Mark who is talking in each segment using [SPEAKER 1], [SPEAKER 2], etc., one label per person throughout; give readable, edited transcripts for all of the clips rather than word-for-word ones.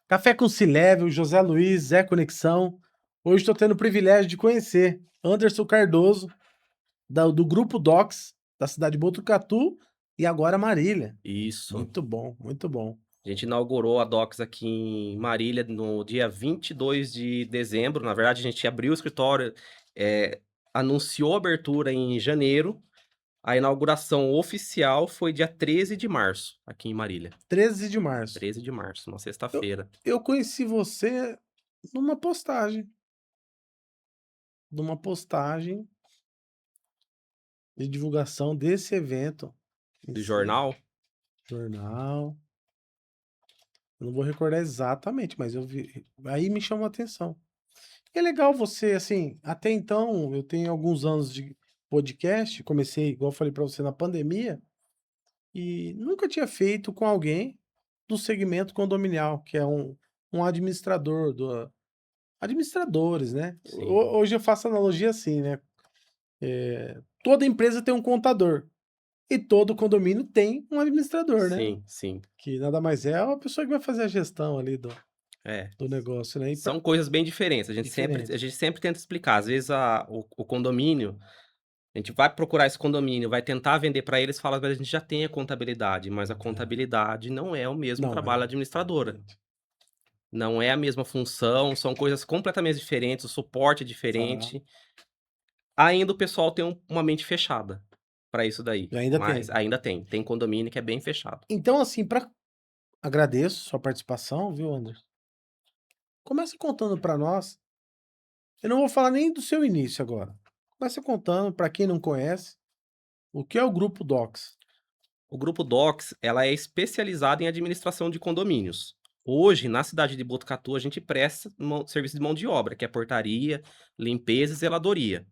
[SPEAKER 1] Café com Cilevel, José Luiz, Zé Conexão. Hoje estou tendo o privilégio de conhecer Anderson Cardoso, do Grupo Docs, da cidade de Botucatu e agora Marília.
[SPEAKER 2] Isso.
[SPEAKER 1] Muito bom, muito bom.
[SPEAKER 2] A gente inaugurou a Docs aqui em Marília no dia 22 de dezembro. Na verdade, a gente abriu o escritório, anunciou a abertura em janeiro. A inauguração oficial foi dia 13 de março, aqui em Marília.
[SPEAKER 1] 13 de março.
[SPEAKER 2] 13 de março, uma
[SPEAKER 1] Eu,
[SPEAKER 2] sexta-feira.
[SPEAKER 1] eu conheci você numa postagem, numa postagem de divulgação desse evento em
[SPEAKER 2] Do
[SPEAKER 1] si.
[SPEAKER 2] jornal?
[SPEAKER 1] Jornal. Eu não vou recordar exatamente, mas eu vi. Aí me chamou a atenção. É legal você, assim, até então, eu tenho alguns anos de podcast, comecei, igual eu falei pra você, na pandemia, e nunca tinha feito com alguém do segmento condominial, que é um administrador, administradores, né?
[SPEAKER 2] Sim.
[SPEAKER 1] Hoje eu faço analogia assim, né? Toda empresa tem um contador, e todo condomínio tem um administrador, né?
[SPEAKER 2] Sim, sim.
[SPEAKER 1] Que nada mais é a pessoa que vai fazer a gestão ali
[SPEAKER 2] É.
[SPEAKER 1] do negócio, né?
[SPEAKER 2] São coisas bem diferentes. A
[SPEAKER 1] Diferente.
[SPEAKER 2] gente sempre tenta explicar. Às vezes o condomínio, a gente vai procurar esse condomínio, vai tentar vender para eles, fala: "Mas a gente já tem a contabilidade", mas a
[SPEAKER 1] É.
[SPEAKER 2] contabilidade não é o mesmo
[SPEAKER 1] Não,
[SPEAKER 2] trabalho
[SPEAKER 1] é.
[SPEAKER 2] da administradora.
[SPEAKER 1] Exatamente.
[SPEAKER 2] Não é a mesma função, são coisas completamente diferentes, o suporte é
[SPEAKER 1] Tá.
[SPEAKER 2] diferente. Ainda o pessoal tem uma mente fechada para isso daí,
[SPEAKER 1] E ainda
[SPEAKER 2] mas
[SPEAKER 1] tem.
[SPEAKER 2] ainda tem condomínio que é bem fechado.
[SPEAKER 1] Então, assim, agradeço sua participação, viu, Anderson? Começa contando para nós. Eu não vou falar nem do seu início agora. Começa contando, para quem não conhece, o que é o Grupo Docs.
[SPEAKER 2] O grupo Docs, ela é especializada em administração de condomínios. Hoje, na cidade de Botucatu, a gente presta serviço de mão de obra, que é portaria, limpeza e zeladoria.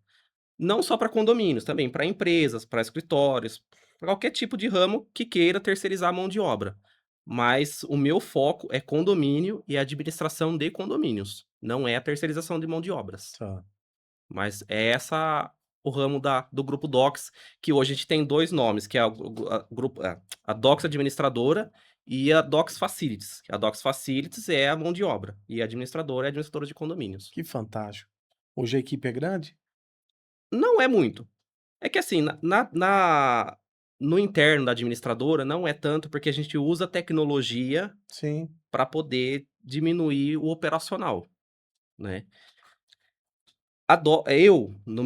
[SPEAKER 2] Não só para condomínios, também para empresas, para escritórios, para qualquer tipo de ramo que queira terceirizar a mão de obra. Mas o meu foco é condomínio e administração de condomínios, não é a terceirização de mão de obras.
[SPEAKER 1] Tá.
[SPEAKER 2] Mas é essa o ramo do grupo Docs, que hoje a gente tem 2 nomes, que é a Docs Administradora e a Docs Facilities. A Docs Facilities é a mão de obra e a administradora é a administradora de condomínios.
[SPEAKER 1] Que fantástico. Hoje a equipe é grande?
[SPEAKER 2] Não é muito. É que assim, no interno da administradora não é tanto, porque a gente usa tecnologia
[SPEAKER 1] Sim.
[SPEAKER 2] para poder diminuir o operacional, né. No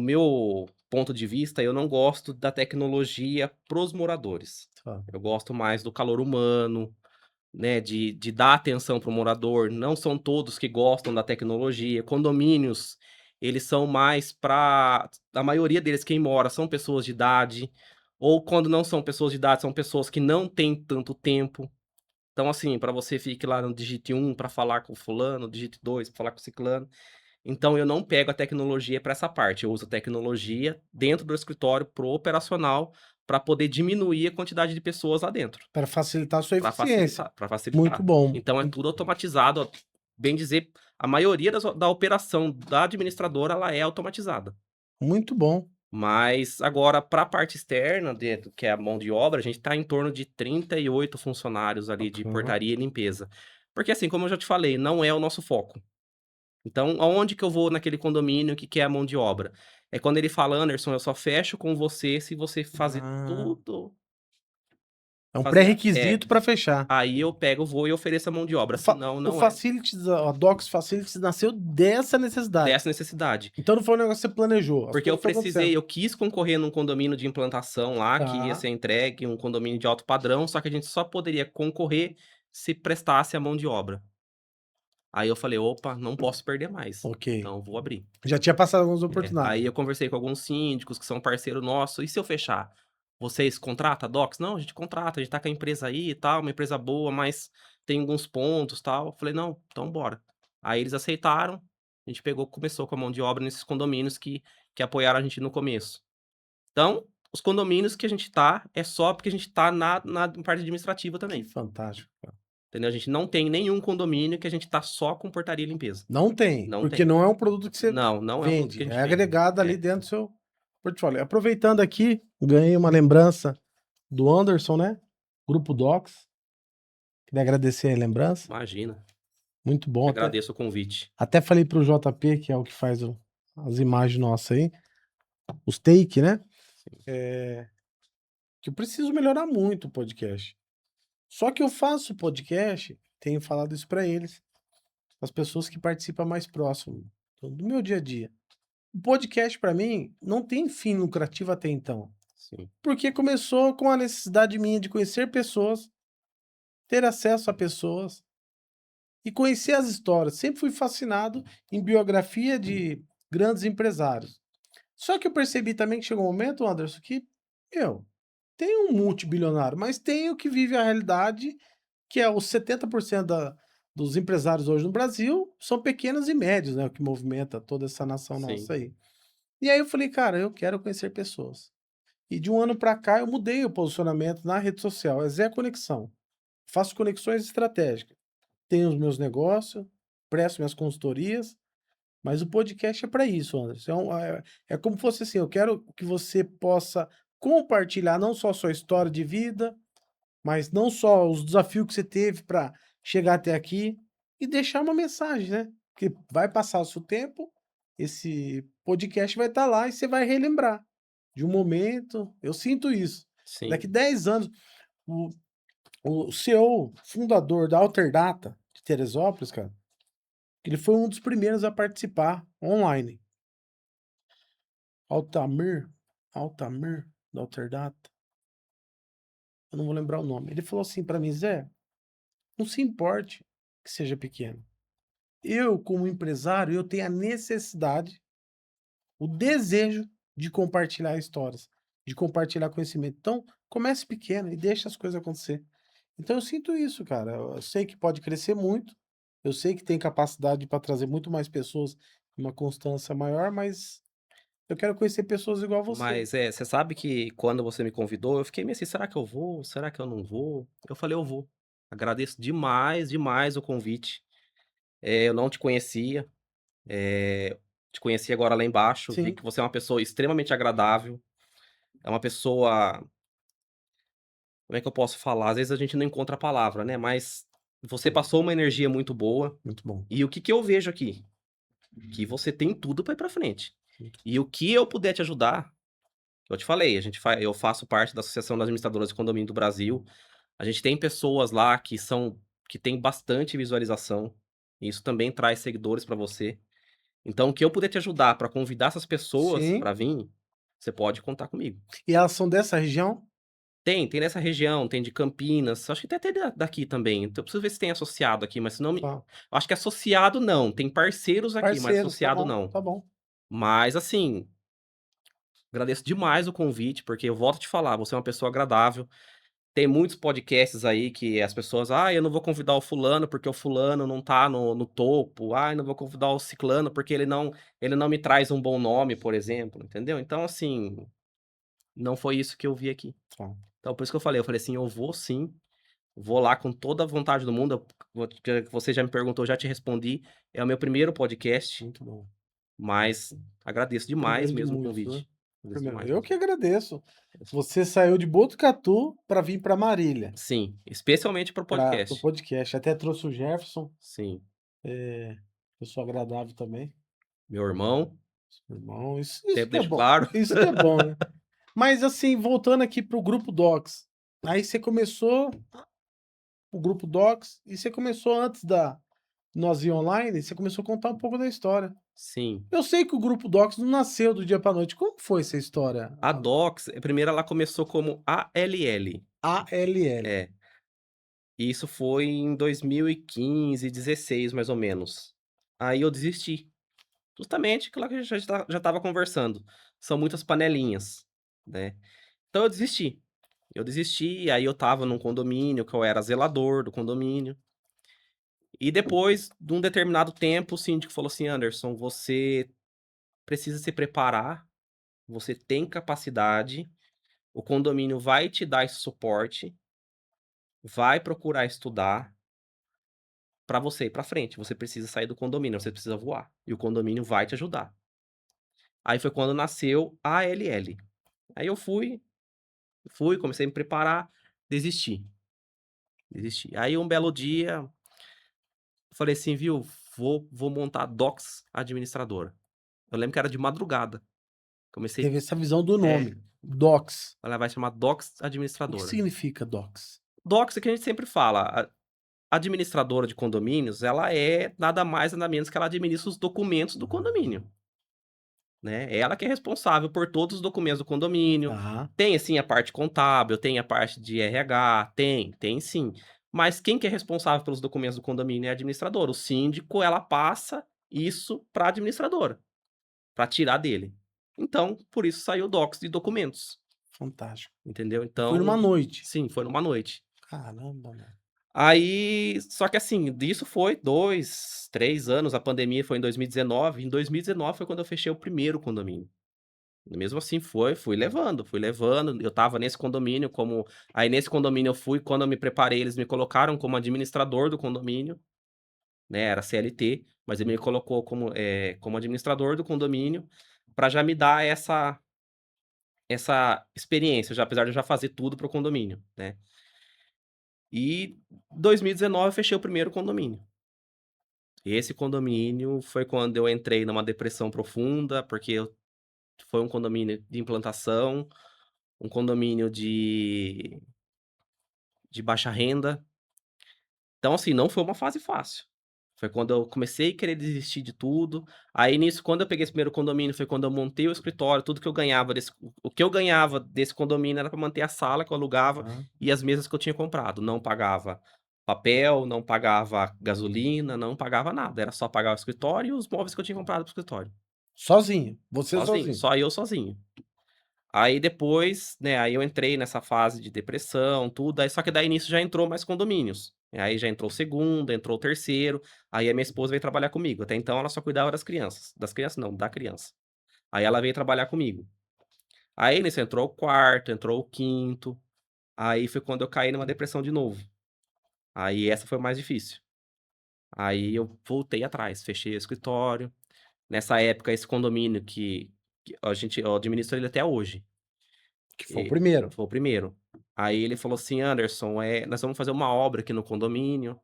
[SPEAKER 2] meu ponto de vista, eu não gosto da tecnologia para os moradores.
[SPEAKER 1] Tá.
[SPEAKER 2] Eu gosto mais do calor humano, né, de dar atenção para o morador. Não são todos que gostam da tecnologia. Condomínios, eles são mais para a maioria deles, quem mora são pessoas de idade, ou quando não são pessoas de idade, são pessoas que não têm tanto tempo. Então, assim, para você fique lá no digite 1 para falar com fulano, digite 2 para falar com ciclano. Então eu não pego a tecnologia para essa parte, eu uso tecnologia dentro do escritório pro operacional, para poder diminuir a quantidade de pessoas lá dentro,
[SPEAKER 1] Para facilitar a sua
[SPEAKER 2] para
[SPEAKER 1] eficiência.
[SPEAKER 2] facilitar, para
[SPEAKER 1] Muito
[SPEAKER 2] facilitar.
[SPEAKER 1] bom.
[SPEAKER 2] Então é tudo automatizado, bem dizer, a maioria da operação da administradora, ela é automatizada.
[SPEAKER 1] Muito bom.
[SPEAKER 2] Mas agora para a parte externa que é a mão de obra, a gente está em torno de 38 funcionários ali de
[SPEAKER 1] Bacana.
[SPEAKER 2] portaria e limpeza. Porque assim, como eu já te falei, não é o nosso foco. Então, aonde que eu vou naquele condomínio que quer a mão de obra? É quando ele fala: "Anderson, eu só fecho com você se você fazer
[SPEAKER 1] Ah,
[SPEAKER 2] tudo,
[SPEAKER 1] é um
[SPEAKER 2] fazer é,
[SPEAKER 1] pré-requisito para fechar.
[SPEAKER 2] aí eu pego, vou e ofereço a mão de obra, senão
[SPEAKER 1] O
[SPEAKER 2] não é
[SPEAKER 1] Facilities, a Docs Facilities nasceu dessa necessidade.
[SPEAKER 2] dessa necessidade.
[SPEAKER 1] Então não foi um negócio que você planejou, as
[SPEAKER 2] Porque eu
[SPEAKER 1] coisas foram acontecendo.
[SPEAKER 2] precisei eu quis concorrer num condomínio de implantação lá, que ia
[SPEAKER 1] Tá,
[SPEAKER 2] ser entregue, um condomínio de alto padrão, só que a gente só poderia concorrer se prestasse a mão de obra. Aí eu falei: "Opa, não posso perder mais,
[SPEAKER 1] ok.
[SPEAKER 2] então eu vou abrir".
[SPEAKER 1] Já tinha passado algumas
[SPEAKER 2] Aí
[SPEAKER 1] oportunidades.
[SPEAKER 2] eu conversei com alguns síndicos que são parceiro nosso: "E se eu fechar, vocês contratam a Docs?". "Não, a gente contrata, a gente tá com a empresa aí e tal, uma empresa boa, mas tem alguns pontos, tal". Eu falei: "Não, então bora". Aí eles aceitaram, a gente pegou começou com a mão de obra nesses condomínios que apoiaram a gente no começo. Então, os condomínios que a gente tá, é só porque a gente tá na parte administrativa
[SPEAKER 1] Que
[SPEAKER 2] também,
[SPEAKER 1] fantástico, cara.
[SPEAKER 2] entendeu? A gente não tem nenhum condomínio que a gente tá só com portaria e limpeza.
[SPEAKER 1] Não tem,
[SPEAKER 2] Não
[SPEAKER 1] porque
[SPEAKER 2] tem.
[SPEAKER 1] não é um produto que você
[SPEAKER 2] Não, não é um produto que
[SPEAKER 1] vende,
[SPEAKER 2] a
[SPEAKER 1] é
[SPEAKER 2] gente vende.
[SPEAKER 1] agregado ali
[SPEAKER 2] É.
[SPEAKER 1] dentro do seu portfólio. Aproveitando aqui, ganhei uma lembrança do Anderson, né, Grupo Docs. Queria agradecer a lembrança,
[SPEAKER 2] Imagina,
[SPEAKER 1] muito bom,
[SPEAKER 2] agradeço o convite.
[SPEAKER 1] até falei para o JP, que é o que faz as imagens nossas aí, os take, né,
[SPEAKER 2] Sim,
[SPEAKER 1] que eu preciso melhorar muito o podcast. Só que eu faço podcast, tenho falado isso para eles, as pessoas que participam mais próximo do meu dia a dia. O podcast para mim não tem fim lucrativo até então,
[SPEAKER 2] sim,
[SPEAKER 1] porque começou com a necessidade minha de conhecer pessoas, ter acesso a pessoas e conhecer as histórias. Sempre fui fascinado em biografia de grandes empresários. Só que eu percebi também que chegou um momento, Anderson, que, meu, tem um multibilionário, mas tem o que vive a realidade, que é os 70% dos empresários hoje no Brasil são pequenos e médios, né? O que movimenta toda essa nação
[SPEAKER 2] sim,
[SPEAKER 1] nossa aí. E aí eu falei, cara, eu quero conhecer pessoas. E de um ano para cá eu mudei o posicionamento na rede social, é Zé Conexão. Faço conexões estratégicas. Tenho os meus negócios, presto minhas consultorias, mas o podcast é para isso, Anderson. É como fosse assim, eu quero que você possa compartilhar não só a sua história de vida, mas não só os desafios que você teve para chegar até aqui e deixar uma mensagem, né? Porque vai passar o seu tempo, esse podcast vai estar lá e você vai relembrar de um momento. Eu sinto isso. Daqui
[SPEAKER 2] sim.
[SPEAKER 1] 10 anos, o, o CEO, fundador da Alterdata de Teresópolis, cara, ele foi um dos primeiros a participar online. Altamir, Altamir da Alterdata, eu não vou lembrar o nome. Ele falou assim para mim, Zé, não se importe que seja pequeno. Eu, como empresário, eu tenho a necessidade, o desejo de compartilhar histórias, de compartilhar conhecimento. Então, comece pequeno e deixe as coisas acontecer. Então, eu sinto isso, cara. Eu sei que pode crescer muito, eu sei que tem capacidade para trazer muito mais pessoas, uma constância maior, mas eu quero conhecer pessoas igual você.
[SPEAKER 2] Mas, você sabe que quando você me convidou, eu fiquei meio assim: "Será que eu vou? Será que eu não vou?" Eu falei: "Eu vou". Agradeço demais, demais o convite. Eu não te conhecia, te conheci agora lá embaixo, vi
[SPEAKER 1] Sim,
[SPEAKER 2] que você é uma pessoa extremamente agradável, é uma pessoa, como é que eu posso falar? Às vezes a gente não encontra a palavra, né, mas você passou uma energia muito boa,
[SPEAKER 1] muito bom.
[SPEAKER 2] e o que que eu vejo aqui? Que você tem tudo pra ir pra frente.
[SPEAKER 1] Muito.
[SPEAKER 2] E o que eu puder te ajudar, eu te falei, eu faço parte da Associação das Administradoras de Condomínio do Brasil. A gente tem pessoas lá que têm bastante visualização, e isso também traz seguidores pra você. Então o que eu puder te ajudar pra convidar essas pessoas
[SPEAKER 1] Sim.
[SPEAKER 2] pra vir, você pode contar comigo.
[SPEAKER 1] E elas são dessa região?
[SPEAKER 2] Tem nessa região, tem de Campinas, acho que tem até daqui também, então eu preciso ver se tem associado aqui, mas se não me
[SPEAKER 1] Tá.
[SPEAKER 2] acho que associado não, tem parceiros aqui, mas
[SPEAKER 1] Parceiros, tá
[SPEAKER 2] associado
[SPEAKER 1] bom,
[SPEAKER 2] não.
[SPEAKER 1] tá bom.
[SPEAKER 2] Mas assim, agradeço demais o convite, porque eu volto a te falar, você é uma pessoa agradável. Tem muitos podcasts aí que as pessoas: "Ah, eu não vou convidar o fulano, porque o fulano não tá no topo. Ai, não vou convidar o ciclano, porque ele não me traz um bom nome", por exemplo, entendeu? Então, assim, não foi isso que eu vi aqui.
[SPEAKER 1] Tá.
[SPEAKER 2] Então, por isso que eu falei assim: "Eu vou sim, vou lá com toda a vontade do mundo", que você já me perguntou, eu já te respondi, é o meu primeiro podcast,
[SPEAKER 1] Muito bom.
[SPEAKER 2] mas agradeço demais
[SPEAKER 1] Primeiro de
[SPEAKER 2] mesmo o
[SPEAKER 1] muitos, né.
[SPEAKER 2] convite. Agradeço
[SPEAKER 1] Primeiro
[SPEAKER 2] demais
[SPEAKER 1] eu
[SPEAKER 2] mesmo.
[SPEAKER 1] que agradeço. Você saiu de Botucatu para vir para Marília,
[SPEAKER 2] Sim, especialmente para o
[SPEAKER 1] para o
[SPEAKER 2] podcast.
[SPEAKER 1] podcast. Até trouxe o Jefferson,
[SPEAKER 2] Sim,
[SPEAKER 1] eh, pessoa agradável também,
[SPEAKER 2] meu irmão,
[SPEAKER 1] seu irmão. Isso
[SPEAKER 2] sempre
[SPEAKER 1] que é
[SPEAKER 2] deixo
[SPEAKER 1] bom,
[SPEAKER 2] claro.
[SPEAKER 1] isso que é bom, né. Mas, assim, voltando aqui para o grupo Docs, aí você começou o grupo Docs e você começou antes da nós ir online, você começou a contar um pouco da história.
[SPEAKER 2] Sim.
[SPEAKER 1] Eu sei que o grupo Docs não nasceu do dia para noite. Como foi essa história?
[SPEAKER 2] A Docs, primeiro ela começou como ALL.
[SPEAKER 1] ALL.
[SPEAKER 2] É, e isso foi em 2015, 16 mais ou menos. Aí eu desisti, justamente aquilo que a gente já estava conversando, são muitas panelinhas, né. Então eu desisti, aí eu estava num condomínio que eu era zelador do condomínio, e depois de um determinado tempo o síndico falou assim: "Anderson, você precisa se preparar, você tem capacidade, o condomínio vai te dar esse suporte, vai procurar estudar para você ir para frente. Você precisa sair do condomínio, você precisa voar. E o condomínio vai te ajudar." Aí foi quando nasceu a ALL. Aí eu fui, comecei a me preparar, desisti. desisti. Aí um belo dia, eu falei assim: "Viu, vou montar Docs Administradora". Eu lembro que era de madrugada. Comecei
[SPEAKER 1] Teve essa visão do
[SPEAKER 2] é,
[SPEAKER 1] nome, Docs.
[SPEAKER 2] ela vai chamar Docs
[SPEAKER 1] O que
[SPEAKER 2] Administradora.
[SPEAKER 1] significa Docs?
[SPEAKER 2] Docs é que a gente sempre fala, a administradora de condomínios, ela é nada mais nada menos que ela administra os documentos do condomínio, né. Ela que é responsável por todos os documentos do condomínio.
[SPEAKER 1] Tá,
[SPEAKER 2] Tem, assim, a parte contábil, tem a parte de RH, tem sim. Mas quem que é responsável pelos documentos do condomínio é a administradora. O síndico, ela passa isso para a administradora, para tirar dele. Então, por isso saiu o Docs de documentos,
[SPEAKER 1] fantástico.
[SPEAKER 2] entendeu.
[SPEAKER 1] E foi numa
[SPEAKER 2] Então
[SPEAKER 1] noite.
[SPEAKER 2] sim, foi numa noite.
[SPEAKER 1] Caramba, mano.
[SPEAKER 2] Aí só que assim, disso foi 2, 3 anos, a pandemia foi em 2019, em 2019 foi quando eu fechei o primeiro condomínio. Mesmo assim fui levando, eu estava nesse condomínio como aí nesse condomínio eu fui quando eu me preparei, eles me colocaram como administrador do condomínio, né, era CLT, mas ele me colocou como, como administrador do condomínio, para já me dar essa experiência, já apesar de eu já fazer tudo para o condomínio, né. E 2019 eu fechei o primeiro condomínio. Esse condomínio foi quando eu entrei numa depressão profunda, porque foi um condomínio de implantação, um condomínio de baixa renda. Então, assim, não foi uma fase fácil. Foi quando eu comecei a querer desistir de tudo. Aí nisso, quando eu peguei esse primeiro condomínio, foi quando eu montei o escritório, tudo que eu ganhava desse o que eu ganhava desse condomínio era para manter a sala que eu alugava
[SPEAKER 1] Tá.
[SPEAKER 2] e as mesas que eu tinha comprado. Não pagava papel, não pagava gasolina, não pagava nada, era só pagar o escritório e os móveis que eu tinha comprado para o escritório.
[SPEAKER 1] Sozinho, você
[SPEAKER 2] Sozinho,
[SPEAKER 1] sozinho.
[SPEAKER 2] só eu sozinho. Aí depois, né, aí eu entrei nessa fase de depressão, tudo, aí só que daí nisso já entrou mais condomínios. Aí já entrou o segundo, entrou o terceiro, aí a minha esposa veio trabalhar comigo. Até então ela só cuidava das crianças não, da criança. Aí ela veio trabalhar comigo. Aí nisso entrou o quarto, entrou o quinto, aí foi quando eu caí numa depressão de novo. Aí essa foi mais difícil. Aí eu voltei atrás, fechei o escritório. Nessa época esse condomínio que a gente eu administro ele até hoje.
[SPEAKER 1] Que foi o primeiro.
[SPEAKER 2] Foi o primeiro. Aí ele falou assim: "Anderson, nós vamos fazer uma obra aqui no condomínio,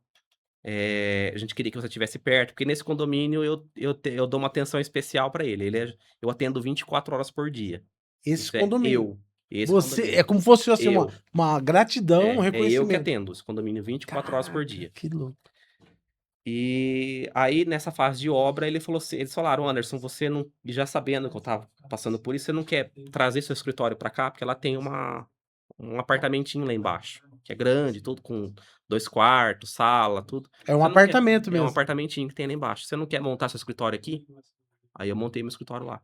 [SPEAKER 2] a gente queria que você estivesse perto", porque nesse condomínio eu dou uma atenção especial pra ele, eu atendo 24 horas por dia.
[SPEAKER 1] Esse
[SPEAKER 2] Isso é
[SPEAKER 1] condomínio.
[SPEAKER 2] esse
[SPEAKER 1] Você é
[SPEAKER 2] condomínio.
[SPEAKER 1] como fosse, assim,
[SPEAKER 2] Eu.
[SPEAKER 1] uma gratidão, um
[SPEAKER 2] É eu que
[SPEAKER 1] reconhecimento.
[SPEAKER 2] atendo esse condomínio 24 horas por
[SPEAKER 1] Caraca,
[SPEAKER 2] dia.
[SPEAKER 1] que louco.
[SPEAKER 2] E aí nessa fase de obra ele falou assim eles falaram: "Anderson, você não", e já sabendo que eu estava passando por isso, "você não quer trazer seu escritório pra cá? Porque ela tem um apartamentinho lá embaixo, que é grande, tudo com 2 quartos, sala, tudo.
[SPEAKER 1] É um
[SPEAKER 2] Você não quer"
[SPEAKER 1] apartamento
[SPEAKER 2] é um
[SPEAKER 1] mesmo.
[SPEAKER 2] apartamentinho que tem lá embaixo. "Você não quer montar seu escritório aqui?" Aí eu montei meu escritório lá.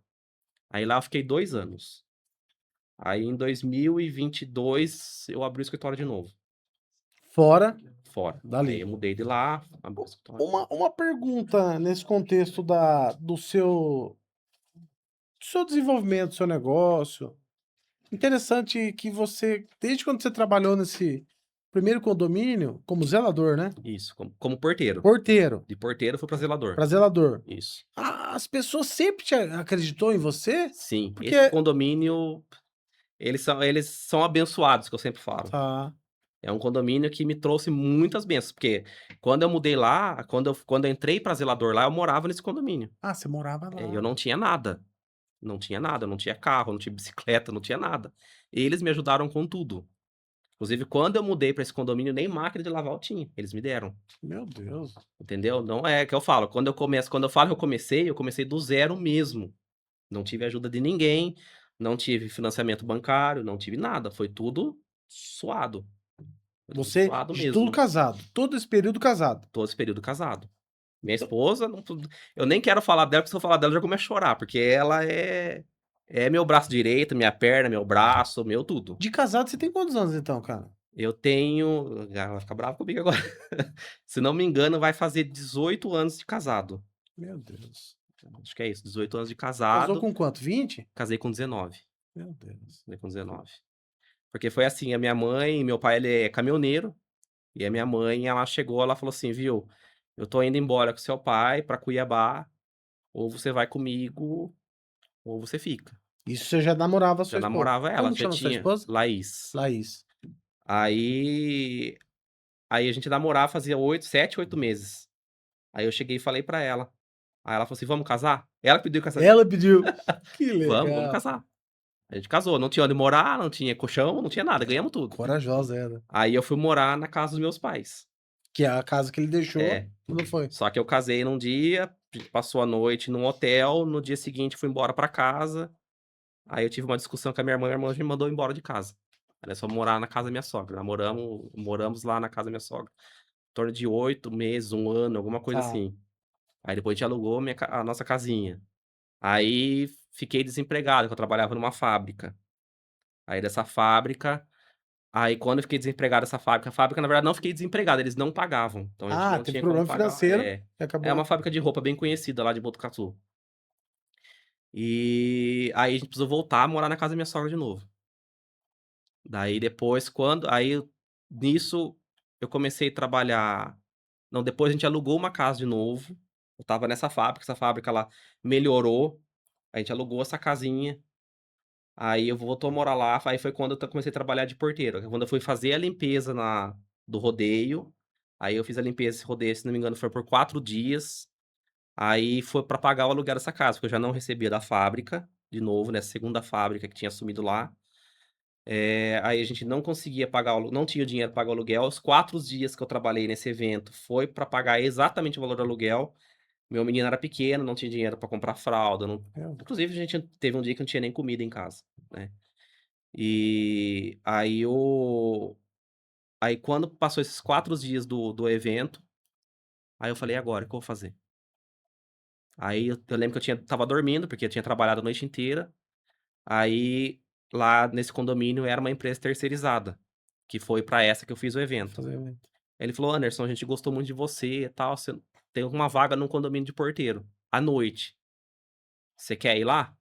[SPEAKER 2] Aí lá eu fiquei 2 anos. Aí em 2022 eu abri o escritório de novo,
[SPEAKER 1] Fora
[SPEAKER 2] fora. Aí
[SPEAKER 1] dali.
[SPEAKER 2] eu mudei de lá, abri o
[SPEAKER 1] U
[SPEAKER 2] escritório.
[SPEAKER 1] uma pergunta nesse contexto da do seu desenvolvimento, do seu negócio. Interessante que você, desde quando você trabalhou nesse primeiro condomínio, como zelador, né?
[SPEAKER 2] Isso, como porteiro.
[SPEAKER 1] Porteiro,
[SPEAKER 2] De porteiro fui pra zelador.
[SPEAKER 1] para zelador.
[SPEAKER 2] Isso.
[SPEAKER 1] As pessoas sempre acreditou em você?
[SPEAKER 2] Sim, esse
[SPEAKER 1] Porque
[SPEAKER 2] condomínio, eles são abençoados, que eu sempre falo.
[SPEAKER 1] tá.
[SPEAKER 2] É um condomínio que me trouxe muitas bênçãos, porque quando eu mudei lá, quando eu entrei pra zelador lá, eu morava nesse condomínio.
[SPEAKER 1] Ah, você morava
[SPEAKER 2] Eu
[SPEAKER 1] lá.
[SPEAKER 2] não tinha nada, não tinha nada, não tinha carro, não tinha bicicleta, não tinha nada. Eles me ajudaram com tudo. Inclusive, quando eu mudei pra esse condomínio, nem máquina de lavar eu tinha, eles me deram,
[SPEAKER 1] Meu Deus.
[SPEAKER 2] entendeu? Não é que eu falo, quando eu falo que eu comecei do zero mesmo. Não tive ajuda de ninguém, não tive financiamento bancário, não tive nada, foi tudo suado, foi tudo
[SPEAKER 1] Você
[SPEAKER 2] suado
[SPEAKER 1] de tudo
[SPEAKER 2] mesmo,
[SPEAKER 1] casado, todo esse período casado.
[SPEAKER 2] todo esse período casado. Minha
[SPEAKER 1] Então,
[SPEAKER 2] esposa não eu nem quero falar dela, porque se eu falar dela eu já começo a chorar, porque ela é meu braço direito, minha perna, meu braço, meu tudo.
[SPEAKER 1] de casado você tem quantos anos então, cara?
[SPEAKER 2] Eu tenho ela vai ficar brava comigo agora. Se não me engano vai fazer 18 anos de casado.
[SPEAKER 1] Meu Deus.
[SPEAKER 2] Acho que é isso, 18 anos de
[SPEAKER 1] Casou
[SPEAKER 2] casado,
[SPEAKER 1] com quanto? 20?
[SPEAKER 2] casei com 19,
[SPEAKER 1] Meu Deus.
[SPEAKER 2] casei com 19. Porque foi assim, a minha mãe meu pai ele é caminhoneiro, e a minha mãe ela chegou, ela falou assim: "Viu, eu tô indo embora com seu pai pra Cuiabá, ou você vai comigo, ou você fica".
[SPEAKER 1] Isso você já namorava a
[SPEAKER 2] Já
[SPEAKER 1] sua esposa.
[SPEAKER 2] namorava ela,
[SPEAKER 1] Como
[SPEAKER 2] já
[SPEAKER 1] chama sua
[SPEAKER 2] tinha
[SPEAKER 1] esposa?
[SPEAKER 2] Laís.
[SPEAKER 1] Laís.
[SPEAKER 2] Aí Aí a gente namorava fazia 8 7, 8 meses. Aí eu cheguei e falei pra ela. Aí ela falou assim: "Vamos casar?" Ela pediu casamento.
[SPEAKER 1] Ela pediu. Que
[SPEAKER 2] "Vamos
[SPEAKER 1] legal.
[SPEAKER 2] casar". A gente casou, não tinha onde morar, não tinha colchão, não tinha nada, ganhamos tudo.
[SPEAKER 1] Corajosa ela.
[SPEAKER 2] Aí eu fui morar na casa dos meus pais.
[SPEAKER 1] Que é a casa que ele deixou,
[SPEAKER 2] É,
[SPEAKER 1] quando foi?
[SPEAKER 2] só que eu casei num dia, a gente passou a noite num hotel, no dia seguinte fui embora pra casa, aí eu tive uma discussão com a minha irmã me mandou embora de casa. Aí nós fomos morar na casa da minha sogra, moramos lá na casa da minha sogra, em torno de 8 meses, 1 ano, alguma coisa
[SPEAKER 1] Tá.
[SPEAKER 2] assim. Aí depois a gente alugou a nossa casinha. Aí fiquei desempregado, que eu trabalhava numa fábrica. Aí dessa fábrica Aí quando eu fiquei desempregado dessa fábrica, a fábrica na verdade não fiquei desempregado, eles não pagavam, então a gente
[SPEAKER 1] Ah,
[SPEAKER 2] não
[SPEAKER 1] teve
[SPEAKER 2] tinha como
[SPEAKER 1] problema
[SPEAKER 2] pagar
[SPEAKER 1] financeiro
[SPEAKER 2] é.
[SPEAKER 1] e
[SPEAKER 2] É
[SPEAKER 1] acabou.
[SPEAKER 2] uma fábrica de roupa bem conhecida lá de Botucatu. E aí a gente precisou voltar a morar na casa da minha sogra de novo. Daí depois nisso eu comecei a trabalhar não, depois a gente alugou uma casa de novo, eu estava nessa fábrica, essa fábrica lá melhorou, a gente alugou essa casinha, aí eu voltou a morar lá, aí foi quando eu comecei a trabalhar de porteiro, quando eu fui fazer a limpeza do rodeio, aí eu fiz a limpeza desse rodeio, se não me engano foi por 4 dias, aí foi pra pagar o aluguel dessa casa, porque eu já não recebia da fábrica, de novo, nessa segunda fábrica que tinha assumido lá. Aí a gente não conseguia pagar não tinha dinheiro pra pagar o aluguel, os 4 dias que eu trabalhei nesse evento foi pra pagar exatamente o valor do aluguel. Meu menino era pequeno, não tinha dinheiro pra comprar fralda, não
[SPEAKER 1] Meu,
[SPEAKER 2] inclusive a gente teve um dia que não tinha nem comida em casa, né. E aí quando passou esses 4 dias do evento, aí eu falei: "E agora, o que eu vou fazer?". Aí eu lembro que eu estava dormindo, porque eu tinha trabalhado a noite inteira, aí lá nesse condomínio era uma empresa terceirizada, que foi pra essa que eu fiz o
[SPEAKER 1] vou
[SPEAKER 2] evento.
[SPEAKER 1] fazer evento.
[SPEAKER 2] Ele falou: "Anderson, a gente gostou muito de você e tal, você tem uma vaga num condomínio de porteiro, à noite, você quer ir lá?".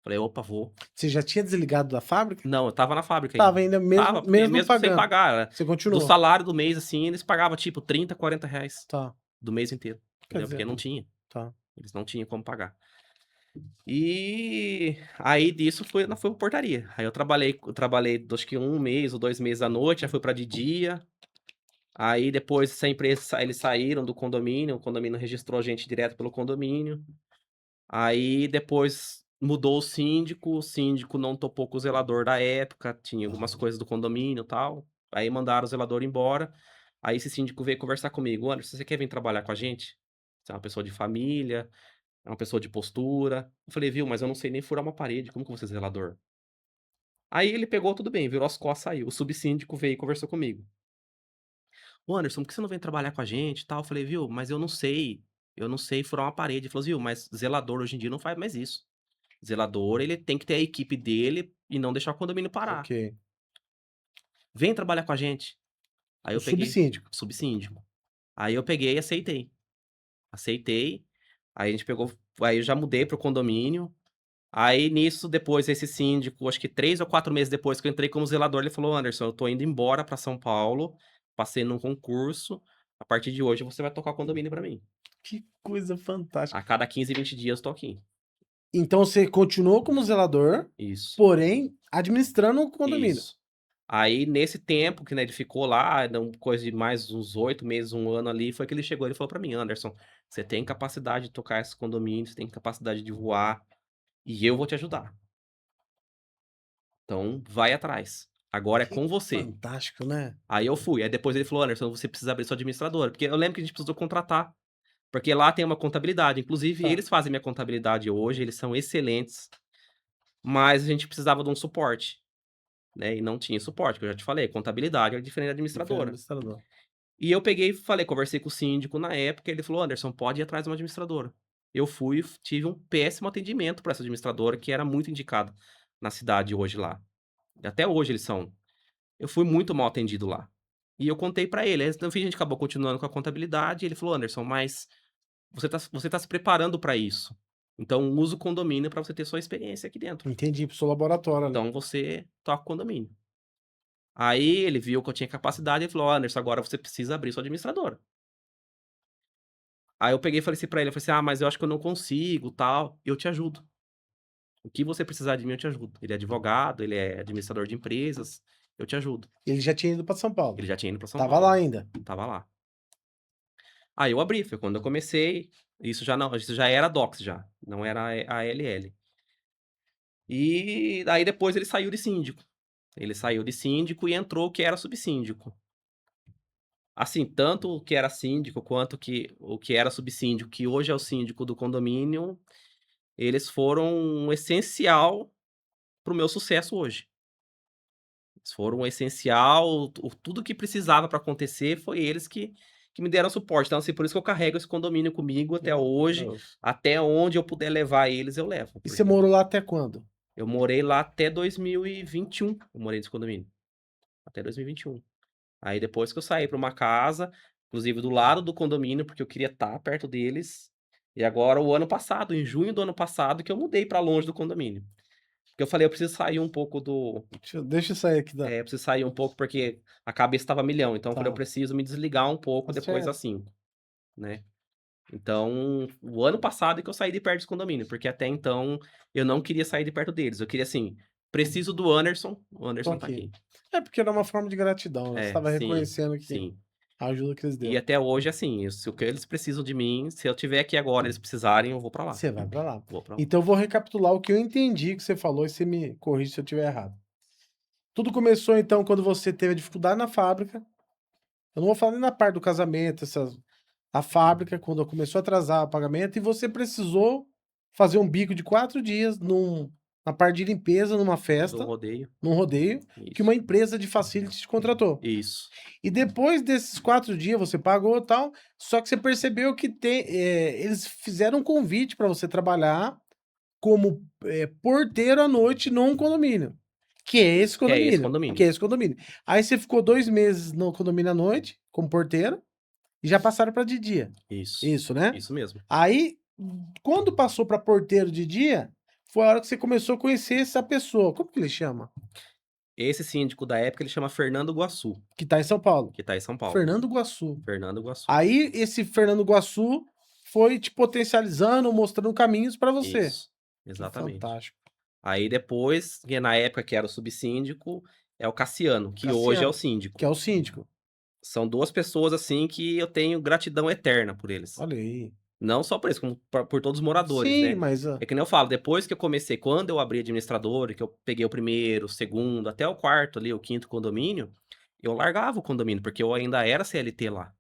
[SPEAKER 2] Falei: "Opa, vou".
[SPEAKER 1] Você já tinha desligado da fábrica?
[SPEAKER 2] Não, eu estava na fábrica ainda.
[SPEAKER 1] Estava ainda mesmo
[SPEAKER 2] Estava, porque
[SPEAKER 1] mesmo não
[SPEAKER 2] mesmo sem
[SPEAKER 1] pagando,
[SPEAKER 2] pagar,
[SPEAKER 1] você
[SPEAKER 2] do
[SPEAKER 1] continuou?
[SPEAKER 2] salário do mês, assim, eles pagavam tipo 30, R$ 40
[SPEAKER 1] Tá.
[SPEAKER 2] do mês inteiro,
[SPEAKER 1] Quer
[SPEAKER 2] entendeu, porque
[SPEAKER 1] dizer,
[SPEAKER 2] não tinha,
[SPEAKER 1] tá.
[SPEAKER 2] eles não tinham como pagar. E aí disso fui pra portaria. Aí eu trabalhei acho que 1 mês ou 2 meses à noite, já fui pra de dia, aí depois essa empresa eles saíram do condomínio, o condomínio registrou a gente direto pelo condomínio. Aí depois mudou o síndico não topou com o zelador da época, tinha algumas coisas do condomínio, e tal, aí mandaram o zelador embora, aí esse síndico veio conversar comigo: "Anderson, você quer vir trabalhar com a gente? Você é uma pessoa de família, é uma pessoa de postura". Eu falei: "Viu, mas eu não sei nem furar uma parede, como que eu vou ser zelador?". Aí ele pegou, tudo bem, virou as costas, saiu. O subsíndico veio e conversou comigo: "Ô Anderson, por que você não vem trabalhar com a gente e tal?". Eu falei: "Viu, mas eu não sei furar uma parede". Ele falou: "Viu, mas zelador hoje em dia não faz mais isso". Zelador, ele tem que ter a equipe dele e não deixar o condomínio parar.
[SPEAKER 1] Ok.
[SPEAKER 2] "Vem trabalhar com a gente". Aí
[SPEAKER 1] O
[SPEAKER 2] eu peguei
[SPEAKER 1] subsíndico.
[SPEAKER 2] subsíndico. Aí eu peguei e aceitei. Aceitei, aí a gente pegou aí eu já mudei para o condomínio, aí nisso depois esse síndico, acho que 3 ou 4 meses depois que eu entrei como zelador, ele falou: "Anderson, eu tô indo embora pra São Paulo, passei num concurso, a partir de hoje você vai tocar o condomínio pra mim.
[SPEAKER 1] Que coisa fantástica.
[SPEAKER 2] A cada 15, 20 dias eu tô aqui".
[SPEAKER 1] Então você continuou como zelador,
[SPEAKER 2] Isso,
[SPEAKER 1] porém administrando o condomínio.
[SPEAKER 2] isso. Aí nesse tempo que, né, ele ficou lá, deu coisa de mais uns 8 meses, 1 ano ali, foi que ele chegou, ele falou pra mim: "Anderson, você tem capacidade de tocar esse condomínio, você tem capacidade de voar, e eu vou te ajudar. Então vai atrás, agora é
[SPEAKER 1] Que
[SPEAKER 2] com você".
[SPEAKER 1] fantástico, né.
[SPEAKER 2] Aí eu fui, aí depois ele falou: "Anderson, você precisa abrir sua administradora", porque eu lembro que a gente precisou contratar, porque lá tem uma contabilidade, inclusive
[SPEAKER 1] Tá.
[SPEAKER 2] eles fazem minha contabilidade hoje, eles são excelentes, mas a gente precisava de um suporte, né, e não tinha suporte, que eu já te falei, contabilidade é diferente da
[SPEAKER 1] Diferente do
[SPEAKER 2] administradora.
[SPEAKER 1] administrador.
[SPEAKER 2] E eu peguei e falei, conversei com o síndico na época, ele falou: "Anderson, pode ir atrás de uma administradora". Eu fui, tive um péssimo atendimento para essa administradora, que era muito indicada na cidade hoje lá. E até hoje eles são. Eu fui muito mal atendido lá. E eu contei pra ele, aí no fim a gente acabou continuando com a contabilidade, e ele falou: "Anderson, mas você tá se preparando pra isso, então usa o condomínio pra você ter sua experiência aqui dentro.
[SPEAKER 1] Entendi, para o seu laboratório ali.
[SPEAKER 2] Então você toca o condomínio". Aí ele viu que eu tinha capacidade e falou: "Anderson, agora você precisa abrir sua administradora". Aí eu peguei e falei assim pra ele, eu falei assim: "Ah, mas eu acho que eu não consigo, tal". "Eu te ajudo. O que você precisar de mim, eu te ajudo". Ele é advogado, ele é administrador de empresas, eu te ajudo.
[SPEAKER 1] Ele já tinha ido pra São Paulo.
[SPEAKER 2] Ele já tinha ido pra São
[SPEAKER 1] Tava lá
[SPEAKER 2] Paulo,
[SPEAKER 1] ainda.
[SPEAKER 2] estava lá. Aí eu abri, foi quando eu comecei, isso já era Docs já, não era a ALL. E aí depois ele saiu de síndico. Ele saiu de síndico e entrou o que era subsíndico. Assim, tanto o que era síndico quanto o que era subsíndico, que hoje é o síndico do condomínio, eles foram um essencial para o meu sucesso hoje. Eles foram um essencial, tudo que precisava para acontecer foi eles que me deram suporte. Então, assim, por isso que eu carrego esse condomínio comigo até hoje,
[SPEAKER 1] Maravilhoso.
[SPEAKER 2] até onde eu puder levar eles, eu levo,
[SPEAKER 1] E você
[SPEAKER 2] porque
[SPEAKER 1] morou lá até quando?
[SPEAKER 2] eu morei lá até 2021, eu morei nesse condomínio, até 2021. Aí depois que eu saí para uma casa, inclusive do lado do condomínio, porque eu queria estar perto deles, e agora o ano passado, em junho do ano passado, que eu mudei para longe do condomínio. Porque eu falei: "Eu preciso sair um pouco do".
[SPEAKER 1] Deixa eu sair aqui da
[SPEAKER 2] Eu preciso sair um pouco, porque a cabeça estava a milhão, então eu falei: "Eu
[SPEAKER 1] tá,
[SPEAKER 2] preciso me desligar um pouco
[SPEAKER 1] tá
[SPEAKER 2] depois
[SPEAKER 1] certo.
[SPEAKER 2] das 5, né". Então, o ano passado é que eu saí de perto desse condomínio, porque até então eu não queria sair de perto deles, eu queria assim: "Preciso do Anderson", o
[SPEAKER 1] Tô
[SPEAKER 2] Anderson tá
[SPEAKER 1] aqui.
[SPEAKER 2] aqui.
[SPEAKER 1] É porque era uma forma de gratidão, né, você
[SPEAKER 2] É,
[SPEAKER 1] estava
[SPEAKER 2] sim,
[SPEAKER 1] reconhecendo que
[SPEAKER 2] sim.
[SPEAKER 1] a ajuda que eles
[SPEAKER 2] E
[SPEAKER 1] deram.
[SPEAKER 2] até hoje, assim, se o que eles precisam de mim, se eu estiver aqui agora, eles precisarem, eu vou pra lá.
[SPEAKER 1] Você vai pra lá.
[SPEAKER 2] Vou pra lá.
[SPEAKER 1] Então eu vou recapitular o que eu entendi que você falou e você me corrige se eu estiver errado. Tudo começou então quando você teve a dificuldade na fábrica, eu não vou falar nem na parte do casamento, essas a fábrica, quando começou a atrasar o pagamento e você precisou fazer um bico de 4 dias na parte de limpeza, numa
[SPEAKER 2] Do
[SPEAKER 1] festa,
[SPEAKER 2] rodeio.
[SPEAKER 1] num rodeio, que uma
[SPEAKER 2] Isso.
[SPEAKER 1] empresa de facilities te contratou.
[SPEAKER 2] Isso.
[SPEAKER 1] E depois desses 4 dias você pagou, tal, só que você percebeu que eles fizeram um convite para você trabalhar como, porteiro à noite num condomínio, que é esse
[SPEAKER 2] Que é esse
[SPEAKER 1] condomínio, que
[SPEAKER 2] condomínio.
[SPEAKER 1] é esse condomínio. Aí você ficou 2 meses no condomínio à noite, como porteiro, e já passaram para de dia.
[SPEAKER 2] Isso.
[SPEAKER 1] Isso, né?
[SPEAKER 2] Isso mesmo.
[SPEAKER 1] Aí, quando passou para porteiro de dia, foi a hora que você começou a conhecer essa pessoa. Como que ele chama?
[SPEAKER 2] Esse síndico da época, ele chama Fernando Guaçu,
[SPEAKER 1] Que tá em São Paulo.
[SPEAKER 2] que tá em São Paulo.
[SPEAKER 1] Fernando Guaçu.
[SPEAKER 2] Fernando Guaçu.
[SPEAKER 1] Aí esse Fernando Guaçu foi te potencializando, mostrando caminhos para você.
[SPEAKER 2] Isso.
[SPEAKER 1] Que
[SPEAKER 2] Exatamente.
[SPEAKER 1] fantástico.
[SPEAKER 2] Aí depois, que na época que era o subsíndico, é o Cassiano, que hoje é o
[SPEAKER 1] Cassiano,
[SPEAKER 2] síndico.
[SPEAKER 1] que é o síndico.
[SPEAKER 2] São 2 pessoas, assim, que eu tenho gratidão eterna por eles.
[SPEAKER 1] Olha aí.
[SPEAKER 2] Não só por isso, como por todos os moradores,
[SPEAKER 1] Sim,
[SPEAKER 2] né.
[SPEAKER 1] mas
[SPEAKER 2] É que nem eu falo, depois que eu comecei, quando eu abri administrador, que eu peguei o primeiro, o segundo, até o quarto ali, o quinto condomínio, eu largava o condomínio, porque eu ainda era CLT lá.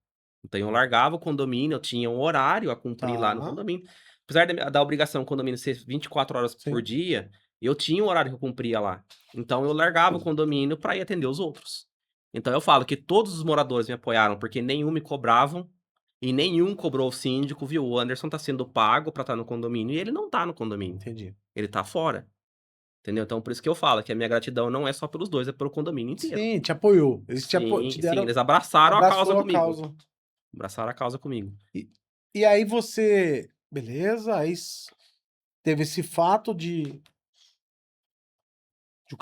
[SPEAKER 2] Então eu largava o condomínio, eu tinha um horário a cumprir lá no
[SPEAKER 1] tá,
[SPEAKER 2] condomínio. Apesar da obrigação do condomínio ser 24 horas por
[SPEAKER 1] sim,
[SPEAKER 2] dia, eu tinha um horário que eu cumpria lá. Então eu largava o condomínio para ir atender os outros. Então eu falo que todos os moradores me apoiaram, porque nenhum me cobravam e nenhum cobrou o síndico, viu, o Anderson tá sendo pago pra estar no condomínio e ele não tá no condomínio,
[SPEAKER 1] entendi.
[SPEAKER 2] ele tá fora, entendeu. Então por isso que eu falo que a minha gratidão não é só pelos 2, é pelo condomínio inteiro.
[SPEAKER 1] Sim, te apoiou. Eles te
[SPEAKER 2] Sim, sim,
[SPEAKER 1] deram
[SPEAKER 2] eles abraçaram a causa
[SPEAKER 1] abraçou a
[SPEAKER 2] comigo,
[SPEAKER 1] causa.
[SPEAKER 2] abraçaram a causa comigo,
[SPEAKER 1] E e aí você beleza, aí teve esse fato de o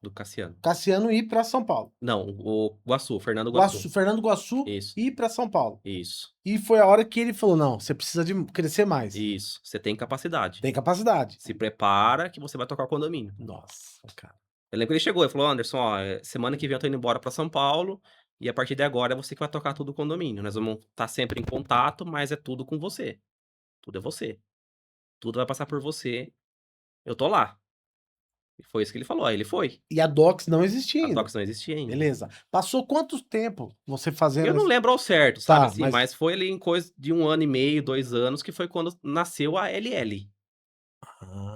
[SPEAKER 2] do Cassiano.
[SPEAKER 1] Cassiano ir para São Paulo.
[SPEAKER 2] Não, o Guaçu, Fernando Guaçu.
[SPEAKER 1] Guaçu Fernando Guaçu
[SPEAKER 2] Isso,
[SPEAKER 1] ir para São Paulo.
[SPEAKER 2] isso,
[SPEAKER 1] E foi a hora que ele falou: "Não, você precisa de crescer mais.
[SPEAKER 2] isso, você tem capacidade,
[SPEAKER 1] Tem capacidade".
[SPEAKER 2] se prepara que você vai tocar o condomínio.
[SPEAKER 1] Nossa, cara.
[SPEAKER 2] Eu lembro que ele chegou, ele falou: "Anderson, ó, semana que vem eu tô indo embora pra São Paulo, e a partir de agora é você que vai tocar tudo o condomínio. Nós vamos estar sempre em contato, mas é tudo com você. Tudo é você. Tudo vai passar por você. Eu tô lá". E foi isso que ele falou, aí ele foi.
[SPEAKER 1] E a Docs não existia
[SPEAKER 2] A
[SPEAKER 1] ainda.
[SPEAKER 2] Docs não existia ainda.
[SPEAKER 1] Beleza. Passou quanto tempo você
[SPEAKER 2] Eu
[SPEAKER 1] fazendo
[SPEAKER 2] não
[SPEAKER 1] esse
[SPEAKER 2] lembro ao certo, sabe,
[SPEAKER 1] tá,
[SPEAKER 2] assim,
[SPEAKER 1] mas
[SPEAKER 2] mas foi ali em coisa de 1 ano e meio, 2 anos, que foi quando nasceu a LL.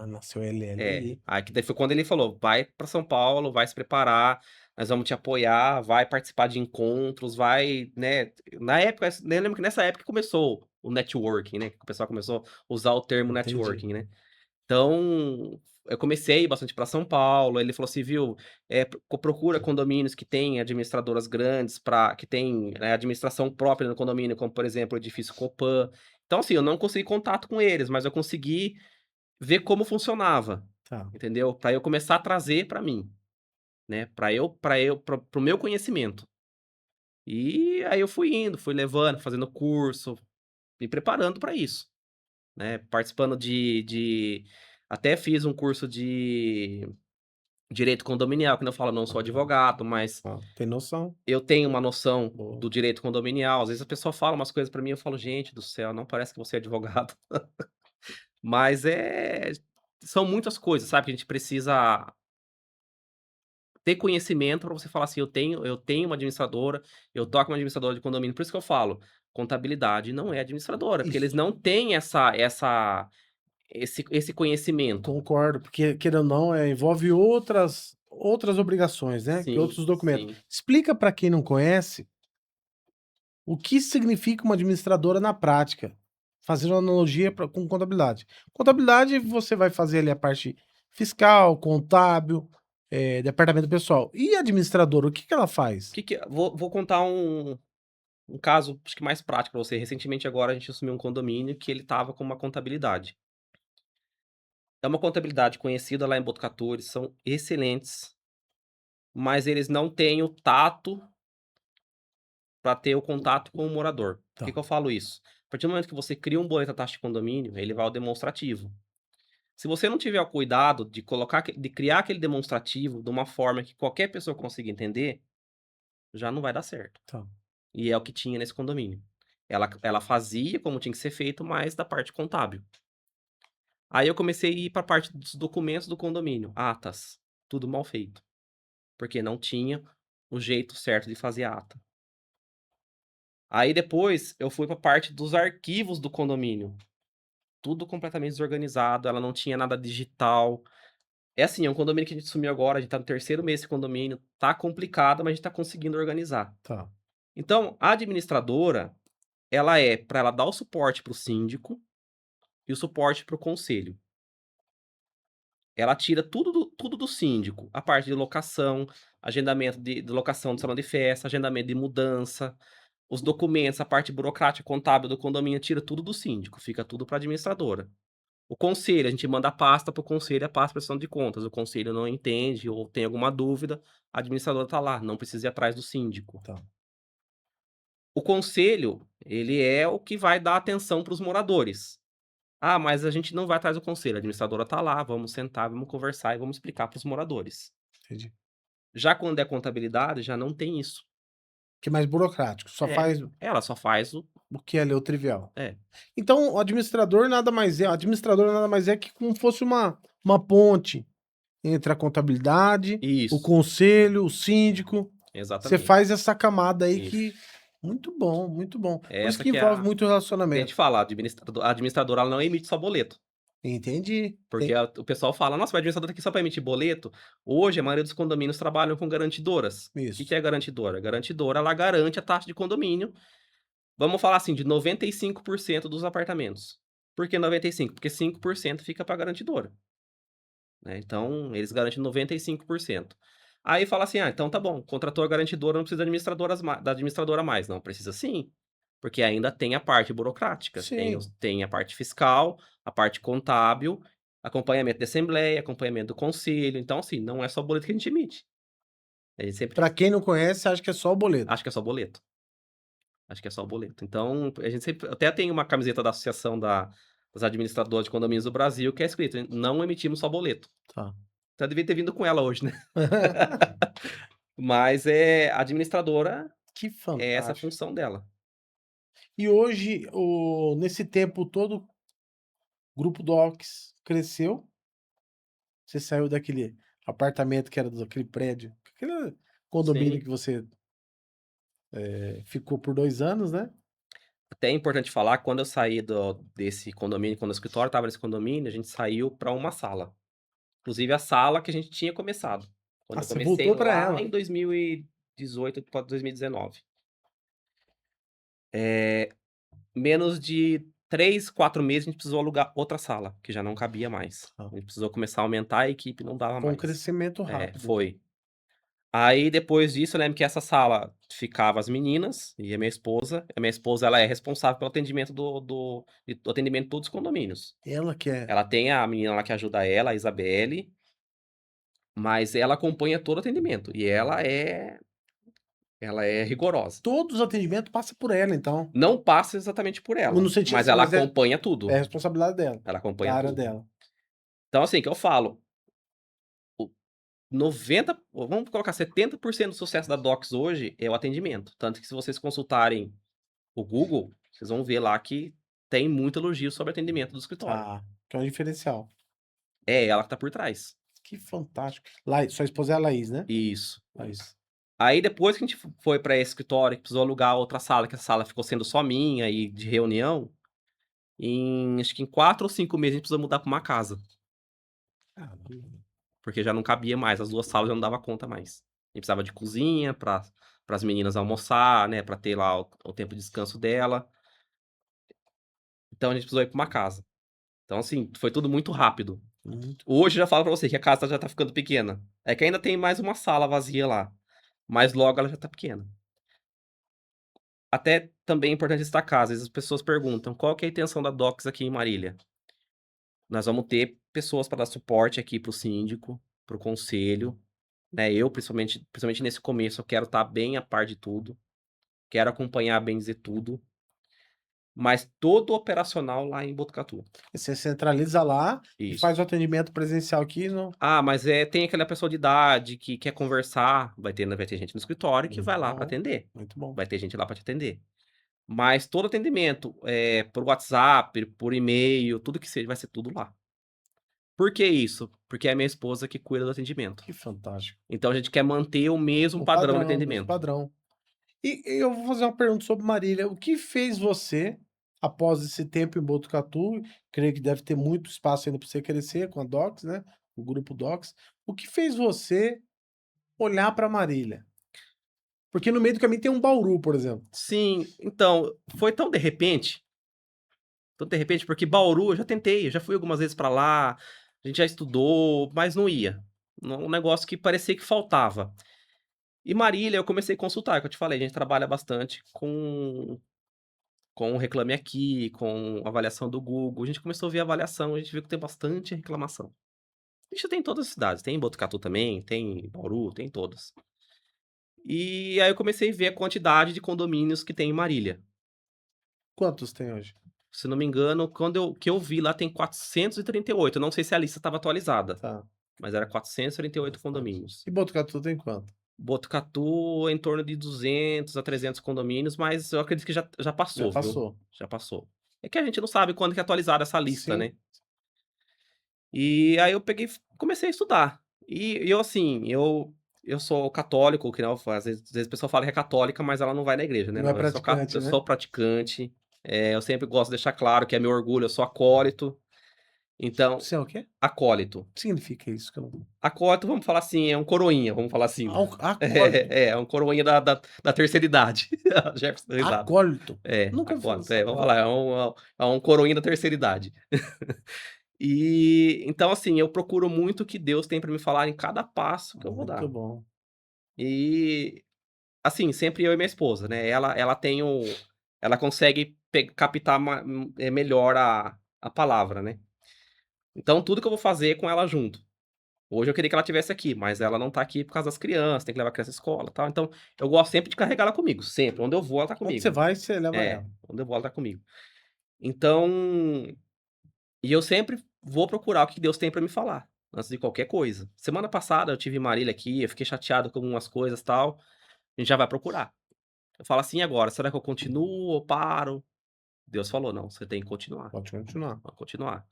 [SPEAKER 1] nasceu LL
[SPEAKER 2] É,
[SPEAKER 1] aí.
[SPEAKER 2] aí que daí foi quando ele falou: "Vai pra São Paulo, vai se preparar, nós vamos te apoiar, vai participar de encontros, vai", né, na época, eu lembro que nessa época começou o networking, né, que o pessoal começou a usar o termo
[SPEAKER 1] Entendi.
[SPEAKER 2] networking, né. Então, eu comecei bastante para São Paulo, ele falou assim: "Viu, procura condomínios que têm administradoras grandes para que tem, administração própria no condomínio, como por exemplo o edifício Copan". Então assim, eu não consegui contato com eles, mas eu consegui ver como funcionava,
[SPEAKER 1] Tá.
[SPEAKER 2] entendeu? Para eu começar a trazer para mim, né, para o meu conhecimento. E aí eu fui indo, fui levando, fazendo curso, me preparando para isso, né, participando de até fiz um curso Direito condominial, quando eu falo, eu não sou advogado, mas
[SPEAKER 1] Ó, tem noção.
[SPEAKER 2] eu tenho uma noção
[SPEAKER 1] Boa.
[SPEAKER 2] do direito condominial. Às vezes a pessoa fala umas coisas pra mim, eu falo: "Gente do céu, não parece que você é advogado". Mas são muitas coisas, sabe, que a gente precisa ter conhecimento pra você falar assim: "Eu tenho uma administradora, eu toco uma administradora de condomínio". Por isso que eu falo, contabilidade não é administradora, porque eles
[SPEAKER 1] Isso,
[SPEAKER 2] não têm esse conhecimento.
[SPEAKER 1] concordo, porque queira ou não, envolve outras obrigações, né, que
[SPEAKER 2] Sim,
[SPEAKER 1] outros documentos.
[SPEAKER 2] sim.
[SPEAKER 1] Explica para quem não conhece, o que significa uma administradora na prática, fazendo uma analogia com contabilidade. Contabilidade, você vai fazer ali a parte fiscal, contábil, departamento pessoal. E a administradora, o que que ela faz?
[SPEAKER 2] Vou contar um caso, acho que mais prático pra você. Recentemente agora a gente assumiu um condomínio que ele estava com uma contabilidade. É uma contabilidade conhecida lá em Botucatu, eles são excelentes, mas eles não têm o tato para ter o contato com o morador. Por que
[SPEAKER 1] Tá,
[SPEAKER 2] que eu falo isso? A partir do momento que você cria um boleto à taxa de condomínio, ele vai ao demonstrativo. Se você não tiver o cuidado de de criar aquele demonstrativo de uma forma que qualquer pessoa consiga entender, já não vai dar certo.
[SPEAKER 1] tá,
[SPEAKER 2] E é o que tinha nesse condomínio. Ela fazia como tinha que ser feito, mas da parte contábil. Aí eu comecei a ir para a parte dos documentos do condomínio, atas, tudo mal feito, porque não tinha o jeito certo de fazer a ata. Aí depois eu fui para a parte dos arquivos do condomínio, tudo completamente desorganizado, ela não tinha nada digital. É assim, é um condomínio que a gente assumiu agora, a gente tá no terceiro mês desse condomínio, tá complicado, mas a gente tá conseguindo organizar.
[SPEAKER 1] tá.
[SPEAKER 2] Então, a administradora, ela é para ela dar o suporte para o síndico e o suporte para o conselho. Ela tira tudo do síndico, a parte de locação, agendamento de locação de salão de festa, agendamento de mudança, os documentos, a parte burocrática contábil do condomínio, tira tudo do síndico, fica tudo para administradora. O conselho, a gente manda a pasta para o conselho, a pasta prestação de contas, o conselho não entende ou tem alguma dúvida, a administradora está lá, não precisa ir atrás do síndico.
[SPEAKER 1] Tá.
[SPEAKER 2] O conselho, ele é o que vai dar atenção para os moradores. "Ah, mas a gente não vai atrás do conselho, a administradora tá lá, vamos sentar, vamos conversar e vamos explicar para os moradores".
[SPEAKER 1] Entendi.
[SPEAKER 2] Já quando é contabilidade, já não tem isso.
[SPEAKER 1] Que é mais burocrático, só
[SPEAKER 2] É,
[SPEAKER 1] faz
[SPEAKER 2] ela só faz
[SPEAKER 1] o que é ali o trivial.
[SPEAKER 2] é,
[SPEAKER 1] Então o administrador nada mais é que como fosse uma ponte entre a contabilidade, o
[SPEAKER 2] isso,
[SPEAKER 1] conselho, o síndico. Você
[SPEAKER 2] exatamente,
[SPEAKER 1] faz essa camada aí
[SPEAKER 2] isso.
[SPEAKER 1] que muito bom, muito bom.
[SPEAKER 2] É
[SPEAKER 1] Por isso
[SPEAKER 2] essa
[SPEAKER 1] que
[SPEAKER 2] que é
[SPEAKER 1] envolve muito
[SPEAKER 2] que a gente
[SPEAKER 1] relacionamento.
[SPEAKER 2] fala, a administradora ela não emite só boleto,
[SPEAKER 1] Entendi.
[SPEAKER 2] porque o pessoal fala: "Nossa, mas a administradora tá aqui só para emitir boleto". Hoje a maioria dos condomínios trabalham com garantidoras. O que
[SPEAKER 1] Isso.
[SPEAKER 2] que é garantidora? Garantidora, ela garante a taxa de condomínio, vamos falar assim, de 95% dos apartamentos. Por que 95? Porque 5% fica para garantidora. Né, então eles garantem 95%. Aí fala assim: "Ah, então tá bom, contratou a garantidora, não precisa da administradora mais". Não, precisa sim, porque ainda tem a parte burocrática,
[SPEAKER 1] Sim.
[SPEAKER 2] tem a parte fiscal, a parte contábil, acompanhamento da assembleia, acompanhamento do conselho, então assim, não é só boleto que a gente emite. A gente sempre
[SPEAKER 1] Pra quem não conhece, acha que é só o boleto.
[SPEAKER 2] acha que é só boleto, acho que é só boleto. Então, a gente sempre até tem uma camiseta da Associação das Administradoras de Condomínios do Brasil que é escrito: "Não emitimos só boleto".
[SPEAKER 1] Tá.
[SPEAKER 2] Até devia ter vindo com ela hoje, né. Mas, a administradora
[SPEAKER 1] Que
[SPEAKER 2] é essa a
[SPEAKER 1] fantástico.
[SPEAKER 2] função dela.
[SPEAKER 1] E hoje, nesse tempo todo, o grupo Docs cresceu. Você saiu daquele apartamento que era daquele prédio, aquele condomínio
[SPEAKER 2] Sim.
[SPEAKER 1] que você, ficou por 2 anos, né?
[SPEAKER 2] Até é importante falar, quando eu saí desse condomínio, quando o escritório estava nesse condomínio, a gente saiu para uma sala. Inclusive a sala que a gente tinha começado. Quando
[SPEAKER 1] Ah,
[SPEAKER 2] eu
[SPEAKER 1] você
[SPEAKER 2] comecei
[SPEAKER 1] voltou pra
[SPEAKER 2] lá
[SPEAKER 1] ela.
[SPEAKER 2] em 2018 pra 2019. Eh, Menos de 3, 4 meses a gente precisou alugar outra sala, que já não cabia mais.
[SPEAKER 1] Tá.
[SPEAKER 2] A gente precisou começar a aumentar a equipe, não dava
[SPEAKER 1] Foi um
[SPEAKER 2] mais.
[SPEAKER 1] crescimento
[SPEAKER 2] É,
[SPEAKER 1] rápido, então.
[SPEAKER 2] foi. Aí depois disso, eu lembro que essa sala ficava as meninas e a minha esposa ela é responsável pelo atendimento do atendimento de todos os condomínios.
[SPEAKER 1] Ela que é
[SPEAKER 2] Ela tem a menina lá que ajuda ela, a Isabelle, mas ela acompanha todo o atendimento e ela é rigorosa.
[SPEAKER 1] todos os atendimentos passa por ela, então.
[SPEAKER 2] Não passa exatamente por
[SPEAKER 1] Ou no
[SPEAKER 2] ela,
[SPEAKER 1] sentido
[SPEAKER 2] mas
[SPEAKER 1] assim,
[SPEAKER 2] ela
[SPEAKER 1] mas é
[SPEAKER 2] acompanha
[SPEAKER 1] é
[SPEAKER 2] tudo,
[SPEAKER 1] responsabilidade dela,
[SPEAKER 2] ela
[SPEAKER 1] da
[SPEAKER 2] acompanha
[SPEAKER 1] área
[SPEAKER 2] tudo.
[SPEAKER 1] dela.
[SPEAKER 2] Então assim, que eu falo, vamos colocar 70% do sucesso da Docs hoje é o atendimento, tanto que se vocês consultarem o Google, vocês vão ver lá que tem muito elogio sobre o atendimento do escritório.
[SPEAKER 1] Tá, que é um diferencial.
[SPEAKER 2] É ela que tá por trás.
[SPEAKER 1] Que fantástico. Lai sua esposa é a Laís, né?
[SPEAKER 2] Isso.
[SPEAKER 1] Laís.
[SPEAKER 2] Aí depois que a gente foi pra esse escritório, que precisou alugar outra sala, que a sala ficou sendo só minha e de reunião, acho que em 4 ou 5 meses a gente precisou mudar pra uma casa,
[SPEAKER 1] Caramba.
[SPEAKER 2] porque já não cabia mais, as 2 salas já não dava conta mais. A gente precisava de cozinha para as meninas almoçar, né, pra ter lá o tempo de descanso dela, então a gente precisou ir pra uma casa. Então assim, foi tudo muito rápido.
[SPEAKER 1] Muito.
[SPEAKER 2] Hoje eu já falo pra você que a casa já tá ficando pequena. É que ainda tem mais uma sala vazia lá, mas logo ela já tá pequena. Até também é importante destacar, às vezes as pessoas perguntam: "Qual que é a intenção da Docs aqui em Marília?". Nós vamos ter pessoas para dar suporte aqui para o síndico, para o conselho, né, eu principalmente nesse começo eu quero estar bem a par de tudo, quero acompanhar, bem dizer, tudo, mas todo operacional lá em Botucatu.
[SPEAKER 1] Você centraliza lá e faz
[SPEAKER 2] Isso.
[SPEAKER 1] o atendimento presencial aqui no
[SPEAKER 2] Ah, mas, tem aquela pessoa de idade que quer conversar, vai ter gente no escritório que
[SPEAKER 1] muito
[SPEAKER 2] vai lá para
[SPEAKER 1] bom,
[SPEAKER 2] atender,
[SPEAKER 1] muito bom.
[SPEAKER 2] vai ter gente lá para te atender. Mas todo atendimento, por WhatsApp, por e-mail, tudo que seja, vai ser tudo lá. Por que isso? Porque é a minha esposa que cuida do atendimento.
[SPEAKER 1] Que fantástico.
[SPEAKER 2] Então a gente quer manter o mesmo
[SPEAKER 1] O
[SPEAKER 2] padrão de
[SPEAKER 1] padrão, mesmo
[SPEAKER 2] atendimento.
[SPEAKER 1] padrão. E eu vou fazer uma pergunta sobre Marília. O que fez você, após esse tempo em Botucatu, creio que deve ter muito espaço ainda para você crescer com a Docs, né? O grupo Docs. O que fez você olhar para Marília? Porque no meio do caminho tem um Bauru, por exemplo.
[SPEAKER 2] Sim, então, foi tão de repente, porque Bauru eu já tentei, eu já fui algumas vezes pra lá, a gente já estudou, mas não ia. Um negócio que parecia que faltava. E Marília eu comecei a consultar, que eu te falei, a gente trabalha bastante com o Reclame Aqui, com avaliação do Google, a gente começou a ver a avaliação, a gente viu que tem bastante reclamação. Isso tem em todas as cidades, tem em Botucatu também, tem em Bauru, tem em todas. E aí eu comecei a ver a quantidade de condomínios que tem em Marília.
[SPEAKER 1] Quantos tem hoje?
[SPEAKER 2] Se não me engano, que eu vi lá tem 438, eu não sei se a lista estava atualizada,
[SPEAKER 1] Tá,
[SPEAKER 2] mas era 438
[SPEAKER 1] bastante.
[SPEAKER 2] condomínios.
[SPEAKER 1] E Botucatu tem quanto?
[SPEAKER 2] Botucatu em torno de 200 a 300 condomínios, mas eu acredito que já
[SPEAKER 1] Já
[SPEAKER 2] passou, viu,
[SPEAKER 1] passou.
[SPEAKER 2] já passou. É que a gente não sabe quando que é atualizada essa lista,
[SPEAKER 1] Sim.
[SPEAKER 2] né. E aí eu peguei e comecei a estudar. E eu assim, eu sou católico, que nem eu às vezes a pessoa fala que é católica, mas ela não vai na igreja, né,
[SPEAKER 1] Não é
[SPEAKER 2] não,
[SPEAKER 1] praticante,
[SPEAKER 2] eu
[SPEAKER 1] né?
[SPEAKER 2] sou praticante, eu sempre gosto de deixar claro que é meu orgulho, eu sou acólito, então
[SPEAKER 1] Você é o quê?
[SPEAKER 2] acólito.
[SPEAKER 1] O que significa isso que eu não
[SPEAKER 2] Acólito, vamos falar assim, é um coroinha, vamos falar assim.
[SPEAKER 1] acólito,
[SPEAKER 2] É um coroinha da terceira idade. Jefferson deu risada.
[SPEAKER 1] acólito.
[SPEAKER 2] É,
[SPEAKER 1] Nunca ouvi falar
[SPEAKER 2] acólito,
[SPEAKER 1] dessa
[SPEAKER 2] vamos
[SPEAKER 1] palavra.
[SPEAKER 2] falar, é um coroinha da terceira idade. E, então assim, eu procuro muito o que Deus tem pra me falar em cada passo que eu vou
[SPEAKER 1] Muito
[SPEAKER 2] dar.
[SPEAKER 1] bom.
[SPEAKER 2] E, assim, sempre eu e minha esposa, né, ela tem ela consegue captar melhor a palavra, né. Então tudo que eu vou fazer é com ela junto. Hoje eu queria que ela estivesse aqui, mas ela não tá aqui por causa das crianças, tem que levar a criança à escola, e tal, então eu gosto sempre de carregar ela comigo, sempre, onde eu vou ela tá
[SPEAKER 1] Onde você
[SPEAKER 2] comigo.
[SPEAKER 1] vai, você leva
[SPEAKER 2] É,
[SPEAKER 1] ela.
[SPEAKER 2] onde eu vou ela tá comigo. Então, e eu sempre vou procurar o que Deus tem pra me falar, antes de qualquer coisa. Semana passada eu tive Marília aqui, eu fiquei chateado com algumas coisas, tal, a gente já vai procurar. Eu falo assim: "E agora, será que eu continuo ou paro?". Deus falou: "Não, você tem que continuar,
[SPEAKER 1] Pode continuar.
[SPEAKER 2] vai continuar".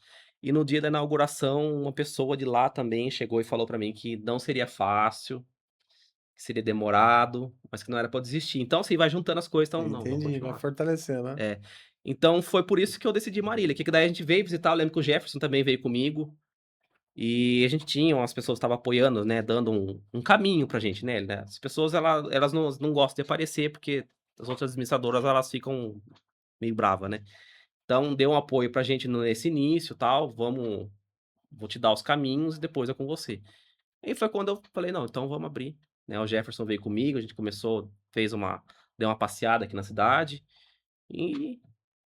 [SPEAKER 2] E no dia da inauguração, uma pessoa de lá também chegou e falou pra mim que não seria fácil, que seria demorado, mas que não era pra eu desistir. Então, assim, vai juntando as coisas, então: "Não, vou
[SPEAKER 1] Entendi, vai
[SPEAKER 2] continuar".
[SPEAKER 1] fortalecendo, né.
[SPEAKER 2] É. Então foi por isso que eu decidi Marília, que daí a gente veio visitar, eu lembro que o Jefferson também veio comigo, e a gente tinha umas pessoas que estavam apoiando, né, dando um caminho pra gente, né. As pessoas elas não gostam de aparecer, porque as outras administradoras elas ficam meio brava, né. Então deu um apoio pra gente nesse início, tal, vou te dar os caminhos e depois é com você. Aí foi quando eu falei: "Não, então vamos abrir", né, o Jefferson veio comigo, a gente começou deu uma passeada aqui na cidade, e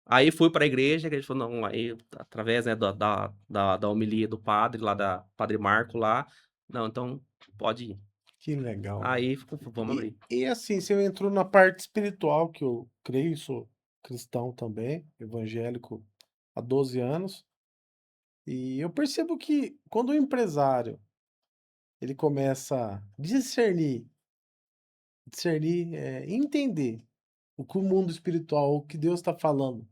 [SPEAKER 2] aí fui pra igreja, a igreja falou: "Não", aí através, né, da homilia do padre lá, da Padre Marco lá: "Não, então pode ir".
[SPEAKER 1] Que legal.
[SPEAKER 2] Aí ficou: "Vamos abrir".
[SPEAKER 1] E assim, você entrou na parte espiritual, que eu creio, sou cristão também, evangélico há 12 anos, e eu percebo que quando o empresário ele começa a discernir, entender o que o mundo espiritual, o que Deus está falando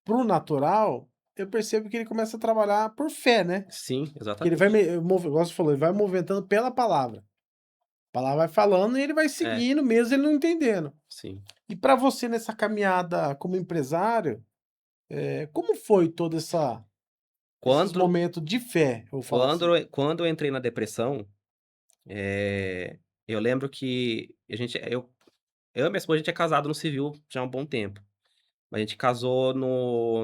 [SPEAKER 1] para o natural, eu percebo que ele começa a trabalhar por fé, né.
[SPEAKER 2] Sim,
[SPEAKER 1] Que ele vai
[SPEAKER 2] exatamente.
[SPEAKER 1] me move igual você falou, ele vai movimentando pela palavra. A palavra vai falando e ele vai
[SPEAKER 2] É,
[SPEAKER 1] seguindo mesmo ele não entendendo.
[SPEAKER 2] sim.
[SPEAKER 1] E para você nessa caminhada como empresário, como foi toda essa esses
[SPEAKER 2] Quando
[SPEAKER 1] momentos de fé, eu vou falar assim?
[SPEAKER 2] quando eu entrei na depressão, eh, eu lembro que eu e minha esposa, a gente é casado no civil já há um bom tempo. A gente casou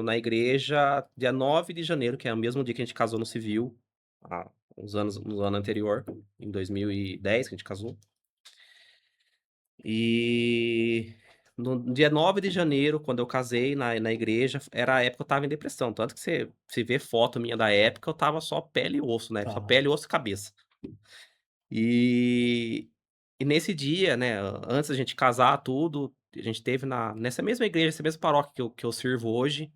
[SPEAKER 2] na igreja dia 9 de janeiro, que é o mesmo dia que a gente casou no civil, há uns anos no ano anterior, em 2010 que a gente casou. E no dia 9 de janeiro, quando eu casei na igreja, era a época que eu estava em depressão, tanto que você vê foto minha da época, eu estava só pele e osso, né, só
[SPEAKER 1] Tá,
[SPEAKER 2] pele, osso e cabeça. E e nesse dia, né, antes da gente casar tudo, a gente teve nessa mesma igreja, essa mesma paróquia que eu sirvo hoje,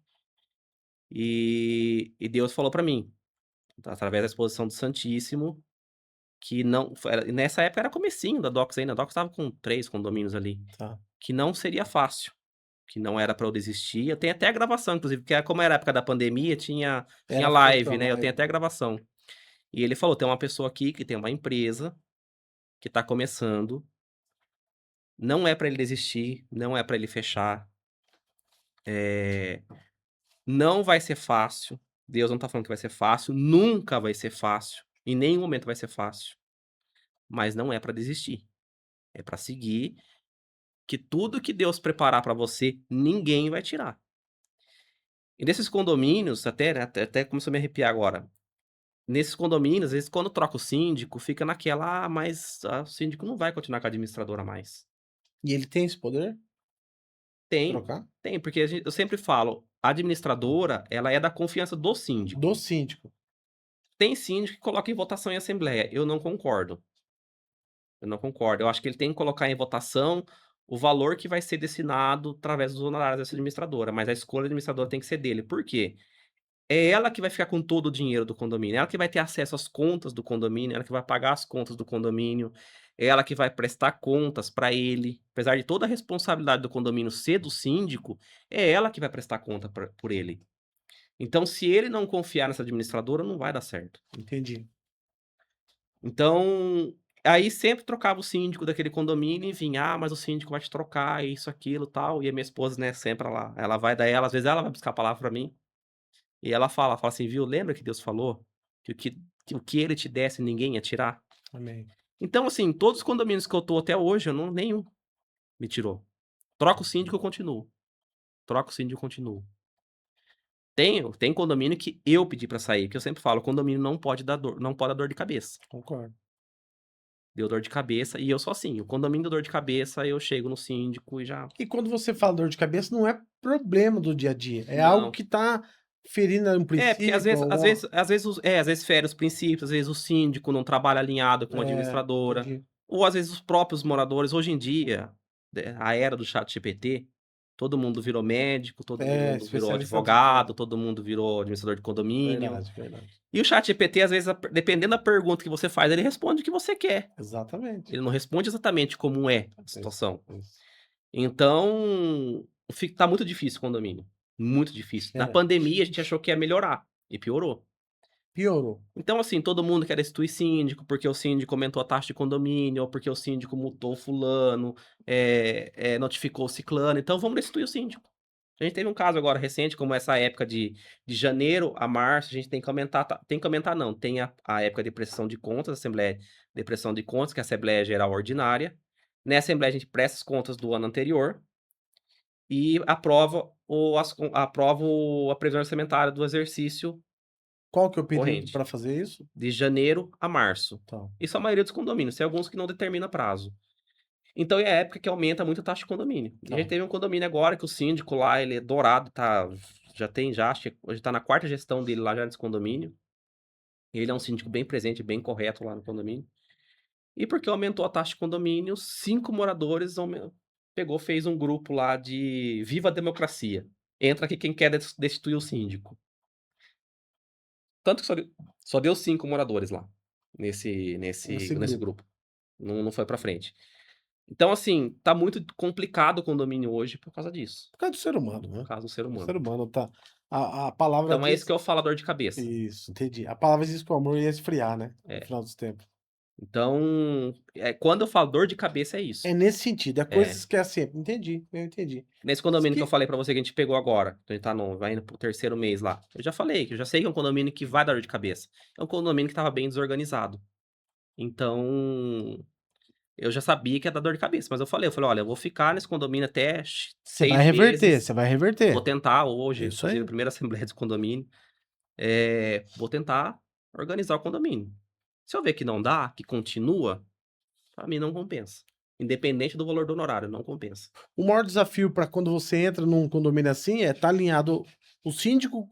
[SPEAKER 2] e Deus falou pra mim, através da exposição do Santíssimo, que não nessa época era comecinho da Docs ainda, a Docs estava com 3 condomínios ali,
[SPEAKER 1] tá.
[SPEAKER 2] que não seria fácil, que não era pra eu desistir. Eu tenho até a gravação inclusive, porque como era a época da pandemia, tinha
[SPEAKER 1] Era feita
[SPEAKER 2] live, né, eu tenho
[SPEAKER 1] live.
[SPEAKER 2] até a gravação. E ele falou: "Tem uma pessoa aqui que tem uma empresa, que tá começando, não é pra ele desistir, não é pra ele fechar, eh, não vai ser fácil, Deus não tá falando que vai ser fácil, nunca vai ser fácil, em nenhum momento vai ser fácil, mas não é pra desistir, é pra seguir, que tudo que Deus preparar pra você, ninguém vai tirar". E nesses condomínios, até, né, até começou a me arrepiar agora. Nesses condomínios, às vezes, quando troca o síndico, fica naquela: "Ah, mas o síndico não vai continuar com a administradora mais".
[SPEAKER 1] E ele tem esse poder?
[SPEAKER 2] Tem,
[SPEAKER 1] Trocar?
[SPEAKER 2] tem, porque eu sempre falo, a administradora, ela é da confiança do
[SPEAKER 1] Do
[SPEAKER 2] síndico.
[SPEAKER 1] síndico,
[SPEAKER 2] Tem síndico que coloca em votação em assembleia, eu não concordo, eu não concordo. Eu acho que ele tem que colocar em votação o valor que vai ser destinado através dos honorários dessa administradora, mas a escolha da administradora tem que ser dele. Por quê? É ela que vai ficar com todo o dinheiro do condomínio, ela que vai ter acesso às contas do condomínio, ela que vai pagar as contas do condomínio, ela que vai prestar contas para ele. Apesar de toda a responsabilidade do condomínio ser do síndico, é ela que vai prestar conta por ele. Então, se ele não confiar nessa administradora, não vai dar certo.
[SPEAKER 1] entendi.
[SPEAKER 2] Então, aí sempre trocava o síndico daquele condomínio e vinha: "Ah, mas o síndico vai te trocar, isso, aquilo, tal", e a minha esposa, né, sempre ela vai dar ela às vezes ela vai buscar a palavra para mim. E ela fala assim: "Viu, lembra que Deus falou que o que ele te desse ninguém ia tirar?".
[SPEAKER 1] Amém.
[SPEAKER 2] Então, assim, todos os condomínios que eu tô até hoje, eu não nenhum me tirou. Troca o síndico, eu continuo. Troca o síndico, eu continuo. Tem condomínio que eu pedi pra sair, que eu sempre falo: "Condomínio não pode dar dor de cabeça".
[SPEAKER 1] Concordo.
[SPEAKER 2] Deu dor de cabeça e eu sou assim, o condomínio deu dor de cabeça, eu chego no síndico e já
[SPEAKER 1] E quando você fala dor de cabeça, não é problema do dia a dia, é algo
[SPEAKER 2] não.
[SPEAKER 1] que tá ferindo um
[SPEAKER 2] É, porque
[SPEAKER 1] princípio, alguma
[SPEAKER 2] às vezes fere os princípios, às vezes o síndico não trabalha alinhado com a administradora,
[SPEAKER 1] entendi.
[SPEAKER 2] ou às vezes os próprios moradores hoje em dia, a era do ChatGPT, todo mundo virou médico, todo
[SPEAKER 1] É,
[SPEAKER 2] mundo virou
[SPEAKER 1] especialista de inteligência.
[SPEAKER 2] advogado, todo mundo virou administrador de condomínio,
[SPEAKER 1] Verdade, verdade.
[SPEAKER 2] e o ChatGPT às vezes dependendo da pergunta que você faz, ele responde o que você quer,
[SPEAKER 1] Exatamente.
[SPEAKER 2] ele não responde exatamente como é a
[SPEAKER 1] Isso,
[SPEAKER 2] situação.
[SPEAKER 1] isso.
[SPEAKER 2] Então, tá muito difícil o condomínio, muito difícil. Na
[SPEAKER 1] É,
[SPEAKER 2] pandemia a gente achou que ia melhorar, e piorou.
[SPEAKER 1] piorou.
[SPEAKER 2] Então, assim, todo mundo quer destituir síndico, porque o síndico aumentou a taxa de condomínio, ou porque o síndico multou fulano, notificou o ciclano, então vamos destituir o síndico. A gente teve um caso agora recente, como essa época de janeiro a março, a gente tem que aumentar, tem que aumentar não, tem a época de prestação de contas, Assembleia de Prestação de Contas, que é a Assembleia Geral Ordinária. Nessa Assembleia a gente presta as contas do ano anterior e aprova a previsão orçamentária do exercício
[SPEAKER 1] Qual que é o período
[SPEAKER 2] corrente.
[SPEAKER 1] para fazer isso?
[SPEAKER 2] De janeiro a março.
[SPEAKER 1] Tá,
[SPEAKER 2] Isso a maioria dos condomínios, tem alguns que não determina prazo. Então é a época que aumenta muito a taxa de condomínio. E a gente
[SPEAKER 1] tá.
[SPEAKER 2] teve um condomínio agora que o síndico lá, ele é dourado, acho que hoje tá na 4ª gestão dele lá já nesse condomínio. Ele é um síndico bem presente, bem correto lá no condomínio. E porque aumentou a taxa de condomínio, 5 moradores fez um grupo lá de Viva a Democracia. Entra aqui quem quer destituir o síndico. Tanto que só deu 5 moradores lá.
[SPEAKER 1] Nesse
[SPEAKER 2] nesse
[SPEAKER 1] grupo.
[SPEAKER 2] grupo. Não foi pra frente. Então, assim, tá muito complicado o condomínio hoje por causa disso,
[SPEAKER 1] Por causa do ser humano,
[SPEAKER 2] por
[SPEAKER 1] né.
[SPEAKER 2] causa do ser
[SPEAKER 1] O
[SPEAKER 2] humano.
[SPEAKER 1] ser humano tá a palavra
[SPEAKER 2] Então é esse
[SPEAKER 1] diz
[SPEAKER 2] que é o falador de cabeça.
[SPEAKER 1] isso, entendi. A palavra diz que o amor ia esfriar, né, no
[SPEAKER 2] É.
[SPEAKER 1] final dos tempos.
[SPEAKER 2] Então, quando eu falo dor de cabeça é
[SPEAKER 1] É
[SPEAKER 2] isso.
[SPEAKER 1] nesse sentido, é
[SPEAKER 2] É.
[SPEAKER 1] coisas que é assim entendi, eu entendi.
[SPEAKER 2] Nesse
[SPEAKER 1] Isso
[SPEAKER 2] condomínio que eu
[SPEAKER 1] que
[SPEAKER 2] falei pra você que a gente pegou agora, que a gente tá no vai indo para o 3º mês lá, eu já falei que eu já sei que é um condomínio que vai dar dor de cabeça. É um condomínio que estava bem desorganizado. Então, eu já sabia que ia dar dor de cabeça, mas eu falei: "Olha, eu vou ficar nesse condomínio até x
[SPEAKER 1] você vai
[SPEAKER 2] 6
[SPEAKER 1] reverter,
[SPEAKER 2] meses,
[SPEAKER 1] você vai
[SPEAKER 2] vou
[SPEAKER 1] reverter.
[SPEAKER 2] tentar
[SPEAKER 1] É
[SPEAKER 2] hoje",
[SPEAKER 1] isso
[SPEAKER 2] inclusive a
[SPEAKER 1] aí.
[SPEAKER 2] primeira assembleia desse condomínio, vou tentar organizar o condomínio. Se eu ver que não dá, que continua, pra mim não compensa. Independente do valor do honorário, não compensa.
[SPEAKER 1] O maior desafio para quando você entra num condomínio assim é estar alinhado o síndico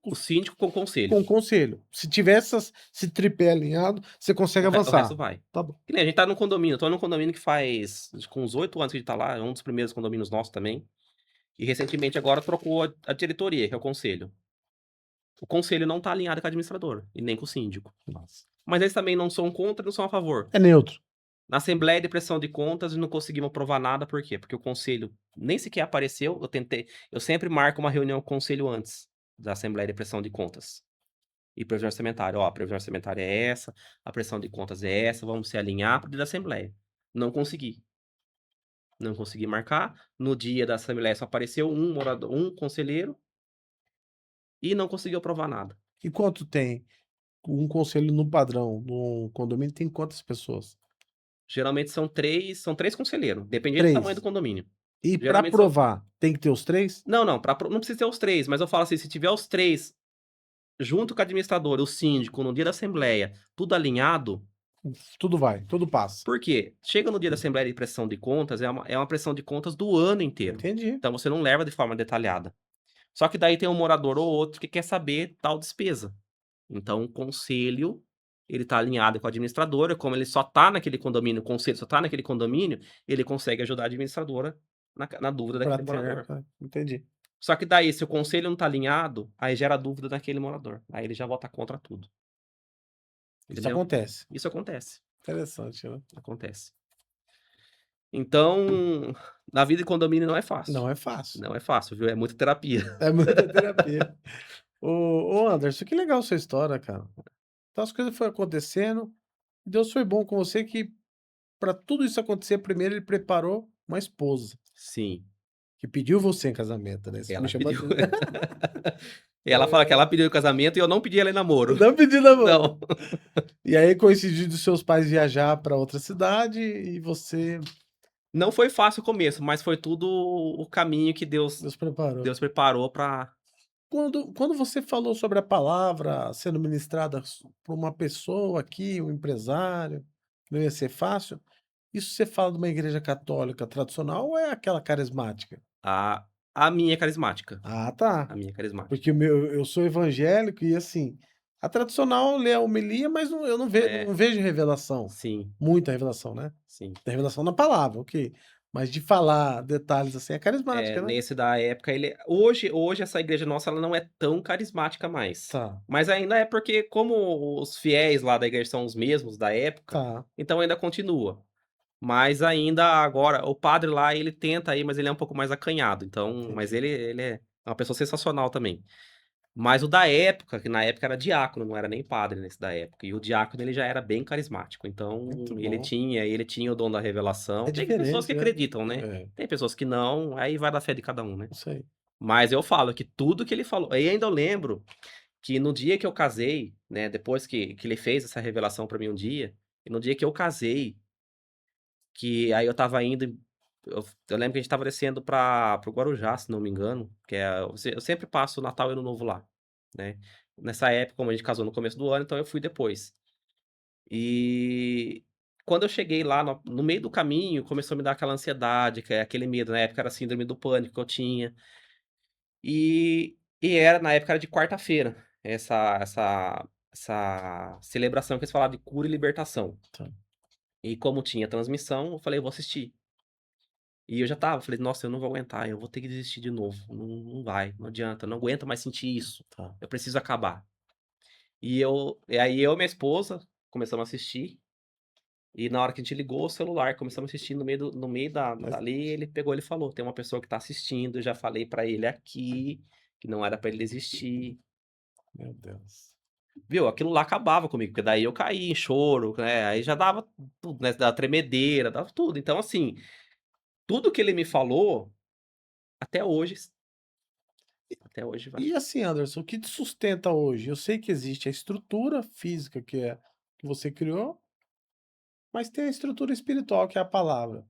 [SPEAKER 2] O síndico com o conselho.
[SPEAKER 1] com o conselho. Se tiver esse tripé alinhado, você consegue
[SPEAKER 2] O resto
[SPEAKER 1] avançar.
[SPEAKER 2] vai.
[SPEAKER 1] Tá bom.
[SPEAKER 2] Que nem a gente tá num condomínio, eu tô num condomínio que faz acho que uns 8 anos que a gente tá lá, é um dos primeiros condomínios nossos também, e recentemente agora trocou a diretoria, que é o conselho. O conselho não tá alinhado com a administradora, e nem com o síndico.
[SPEAKER 1] Nossa.
[SPEAKER 2] Mas eles também não são contra, não são a favor.
[SPEAKER 1] É neutro.
[SPEAKER 2] Na assembleia de prestação de contas não conseguimos aprovar nada, por quê? Porque o conselho nem sequer apareceu, eu sempre marco uma reunião com o conselho antes da assembleia de prestação de contas. E previsão orçamentária, ó, a previsão orçamentária é essa, a prestação de contas é essa, vamos se alinhar para o dia da assembleia. Não consegui. Não consegui marcar. No dia da assembleia só apareceu um morador, um conselheiro e não conseguiu aprovar nada.
[SPEAKER 1] E quanto tem um conselho no padrão, num condomínio tem quantas pessoas?
[SPEAKER 2] Geralmente são 3 conselheiros, dependendo do tamanho do
[SPEAKER 1] 3.
[SPEAKER 2] condomínio.
[SPEAKER 1] E para
[SPEAKER 2] Geralmente são
[SPEAKER 1] aprovar, tem que ter os 3?
[SPEAKER 2] não, não precisa ter os 3, mas eu falo assim, se tiver os 3 junto com a administradora, o síndico, no dia da assembleia, tudo alinhado,
[SPEAKER 1] Tudo vai, tudo passa.
[SPEAKER 2] por quê? Chega no dia da assembleia de prestação de contas, é uma prestação de contas do ano inteiro.
[SPEAKER 1] Entendi.
[SPEAKER 2] Então você não leva de forma detalhada. Só que daí tem um morador ou outro que quer saber tal despesa. Então o conselho, ele tá alinhado com a administradora, como ele só tá naquele condomínio, o conselho só tá naquele condomínio, ele consegue ajudar a administradora na dúvida
[SPEAKER 1] Pra
[SPEAKER 2] daquele
[SPEAKER 1] ter
[SPEAKER 2] morador.
[SPEAKER 1] entendi.
[SPEAKER 2] Só que daí, se o conselho não tá alinhado, aí gera dúvida naquele morador. Aí ele já vota contra tudo.
[SPEAKER 1] Isso
[SPEAKER 2] Entendeu?
[SPEAKER 1] acontece.
[SPEAKER 2] Isso acontece,
[SPEAKER 1] Interessante, né.
[SPEAKER 2] acontece. Então, na vida de condomínio não é fácil.
[SPEAKER 1] Não é fácil.
[SPEAKER 2] Não é fácil, viu? É muita terapia.
[SPEAKER 1] É muita terapia. Ô Anderson, que legal sua história, cara. Então as coisas foram acontecendo, Deus foi bom com você que para tudo isso acontecer, primeiro ele preparou uma esposa,
[SPEAKER 2] Sim,
[SPEAKER 1] que pediu você em casamento, né, isso que me
[SPEAKER 2] ela
[SPEAKER 1] chamou a
[SPEAKER 2] pediu.
[SPEAKER 1] atenção.
[SPEAKER 2] E ela fala que ela pediu em casamento e eu não pedi ela em namoro.
[SPEAKER 1] Não pedi namoro.
[SPEAKER 2] Não.
[SPEAKER 1] E aí coincidiu dos seus pais viajar para outra cidade e você
[SPEAKER 2] Não foi fácil o começo, mas foi tudo o caminho que
[SPEAKER 1] Deus preparou.
[SPEAKER 2] Deus preparou pra.
[SPEAKER 1] Quando você falou sobre a palavra sendo ministrada por uma pessoa aqui, um empresário, não ia ser fácil, isso você fala de uma igreja católica tradicional ou é aquela carismática?
[SPEAKER 2] A a minha é carismática,
[SPEAKER 1] Ah, tá.
[SPEAKER 2] a minha é carismática.
[SPEAKER 1] Porque o meu eu sou evangélico e, assim, a tradicional lê a homilia, mas eu não
[SPEAKER 2] É,
[SPEAKER 1] vejo revelação,
[SPEAKER 2] sim,
[SPEAKER 1] muita revelação, né.
[SPEAKER 2] sim.
[SPEAKER 1] Tem revelação na palavra, ok, mas de falar detalhes, assim, é
[SPEAKER 2] É,
[SPEAKER 1] carismática, né.
[SPEAKER 2] nesse da época ele hoje essa igreja nossa ela não é tão carismática mais.
[SPEAKER 1] Tá,
[SPEAKER 2] Mas ainda é porque como os fiéis lá da igreja são os mesmos da época,
[SPEAKER 1] tá,
[SPEAKER 2] então ainda continua. Mas ainda agora o padre lá ele tenta ir, mas ele é um pouco mais acanhado, então mas
[SPEAKER 1] entendi,
[SPEAKER 2] ele é uma pessoa sensacional também. Mas o da época, que na época era diácono, não era nem padre nesse da época, e o diácono ele já era bem carismático, então
[SPEAKER 1] muito bom.
[SPEAKER 2] ele tinha o dom da revelação.
[SPEAKER 1] É
[SPEAKER 2] Tem pessoas que
[SPEAKER 1] diferente, né.
[SPEAKER 2] acreditam, né,
[SPEAKER 1] É,
[SPEAKER 2] tem pessoas que não, aí vai da fé de cada um, né.
[SPEAKER 1] isso aí.
[SPEAKER 2] Mas eu falo que tudo que ele falou e ainda eu lembro que no dia que eu casei, né, depois que ele fez essa revelação pra mim um dia, e no dia que eu casei, que aí eu estava indo eu lembro que a gente estava descendo para o Guarujá, se não me engano, que é eu sempre passo o Natal e Ano Novo lá, né. Nessa época, como a gente casou no começo do ano, então eu fui depois. E quando eu cheguei lá no meio do caminho, começou a me dar aquela ansiedade, que é aquele medo, na época era síndrome do pânico que eu tinha. Na época era de quarta-feira, essa celebração que eles falavam de cura e libertação.
[SPEAKER 1] Tá.
[SPEAKER 2] E como tinha transmissão, eu falei: "Eu vou assistir". E eu já estava, falei: "Nossa, eu não vou aguentar, eu vou ter que desistir de novo, não vai, não adianta, eu não aguento mais sentir isso,
[SPEAKER 1] Tá.
[SPEAKER 2] eu preciso acabar". E aí eu e minha esposa, começamos a assistir, e na hora que a gente ligou o celular, começamos a assistir no meio
[SPEAKER 1] Mas
[SPEAKER 2] dali, ele pegou, ele falou: "Tem uma pessoa que tá assistindo, eu já falei pra ele aqui, que não era pra ele desistir".
[SPEAKER 1] meu Deus.
[SPEAKER 2] Viu, aquilo lá acabava comigo, porque daí eu caí em choro, né, aí já dava tudo, né, dava tremedeira, dava tudo. Então assim, tudo que ele me falou, até hoje até hoje vai.
[SPEAKER 1] E assim, Anderson, o que te sustenta hoje? Eu sei que existe a estrutura física que você criou, mas tem a estrutura espiritual que é a palavra.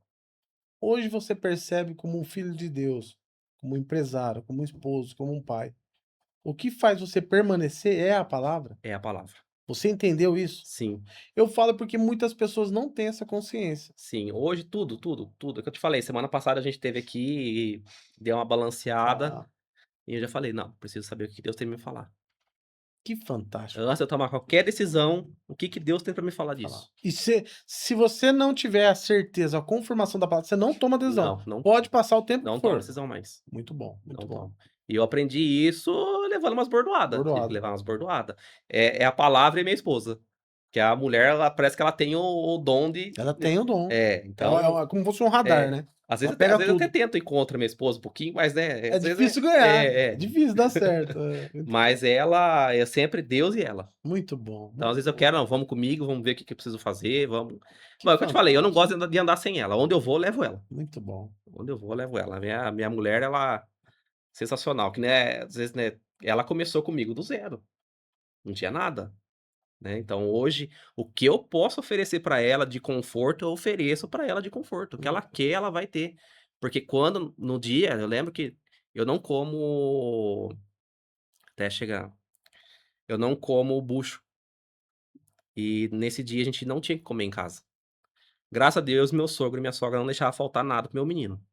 [SPEAKER 1] Hoje você percebe como um filho de Deus, como um empresário, como um esposo, como um pai. O que faz você permanecer é a palavra.
[SPEAKER 2] É a palavra.
[SPEAKER 1] Você entendeu isso?
[SPEAKER 2] Sim,
[SPEAKER 1] Eu falo porque muitas pessoas não têm essa consciência.
[SPEAKER 2] sim. Hoje tudo, tudo, tudo. É o que eu te falei, semana passada a gente esteve aqui e deu uma balanceada,
[SPEAKER 1] Ah,
[SPEAKER 2] e eu já falei: "Não, preciso saber o que Deus tem pra me falar.
[SPEAKER 1] que fantástico
[SPEAKER 2] Antes de eu tomar qualquer decisão, o que Deus tem pra me falar
[SPEAKER 1] falar.
[SPEAKER 2] disso".
[SPEAKER 1] E se você não tiver a certeza, a confirmação da palavra, você não toma decisão.
[SPEAKER 2] Não, não
[SPEAKER 1] Pode passar o tempo que
[SPEAKER 2] não tomo
[SPEAKER 1] for.
[SPEAKER 2] decisão mais.
[SPEAKER 1] Muito bom, muito
[SPEAKER 2] Não
[SPEAKER 1] bom.
[SPEAKER 2] tomo. E eu aprendi isso levando umas bordoada, tive que
[SPEAKER 1] Bordoado.
[SPEAKER 2] levar umas bordoada. É a palavra e minha esposa, que a mulher ela parece que ela tem o dom de
[SPEAKER 1] Ela tem o dom.
[SPEAKER 2] então,
[SPEAKER 1] É como se fosse um radar,
[SPEAKER 2] é,
[SPEAKER 1] né.
[SPEAKER 2] às
[SPEAKER 1] Ela
[SPEAKER 2] vezes
[SPEAKER 1] pega
[SPEAKER 2] eu até
[SPEAKER 1] tudo.
[SPEAKER 2] tento ir contra minha esposa um pouquinho, mas, né,
[SPEAKER 1] É
[SPEAKER 2] às vezes
[SPEAKER 1] difícil ganhar, é
[SPEAKER 2] é.
[SPEAKER 1] difícil dar certo. É, muito bom.
[SPEAKER 2] Mas ela é sempre Deus e ela.
[SPEAKER 1] Muito bom,
[SPEAKER 2] Então, às
[SPEAKER 1] muito
[SPEAKER 2] vezes eu
[SPEAKER 1] bom.
[SPEAKER 2] quero: "Não, vamos comigo, vamos ver o que eu preciso fazer, vamos".
[SPEAKER 1] Que
[SPEAKER 2] Bom, é o que eu te falei, eu não
[SPEAKER 1] fantástico.
[SPEAKER 2] gosto de andar sem ela, onde eu vou, eu levo ela.
[SPEAKER 1] Muito bom.
[SPEAKER 2] Onde eu vou, eu levo ela. A minha mulher, ela sensacional, que, né, às vezes, né, ela começou comigo do zero, não tinha nada, né, então hoje, o que eu posso oferecer pra ela de conforto, eu ofereço pra ela de conforto, o que ela
[SPEAKER 1] Muito
[SPEAKER 2] quer, ela vai ter. Porque quando no dia eu lembro que eu não como até chegar eu não como bucho, e nesse dia a gente não tinha que comer em casa. Graças a Deus, meu sogro e minha sogra não deixavam faltar nada pro meu menino.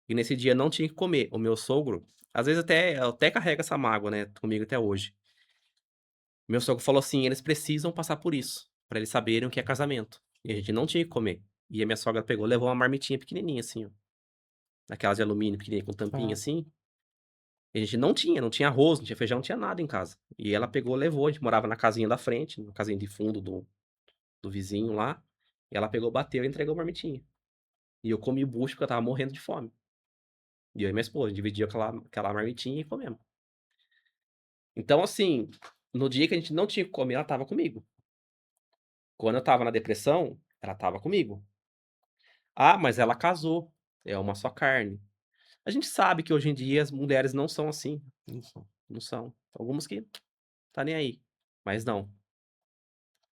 [SPEAKER 2] E nesse dia não tinha que comer. O meu sogro, às vezes eu até carrego essa mágoa, né, comigo até hoje. Meu sogro falou assim: "Eles precisam passar por isso, pra eles saberem o que é casamento". E a gente não tinha que comer. E a minha sogra pegou, levou uma marmitinha pequenininha assim, ó, daquelas de alumínio pequenininha com tampinha
[SPEAKER 1] ah,
[SPEAKER 2] assim, e a gente não tinha arroz, não tinha feijão, não tinha nada em casa. E ela pegou, levou, a gente morava na casinha da frente, na casinha de fundo do vizinho lá, e ela pegou, bateu e entregou a marmitinha. E eu comi o bucho porque eu estava morrendo de fome. E eu e minha esposa, dividiu aquela marmitinha e comemos. Então assim, no dia que a gente não tinha que comer, ela estava comigo. Quando eu estava na depressão, ela estava comigo. "Ah, mas ela casou, é uma só carne". A gente sabe que hoje em dia as mulheres não são assim,
[SPEAKER 1] isso.
[SPEAKER 2] não são. Algumas que tá nem aí, mas não,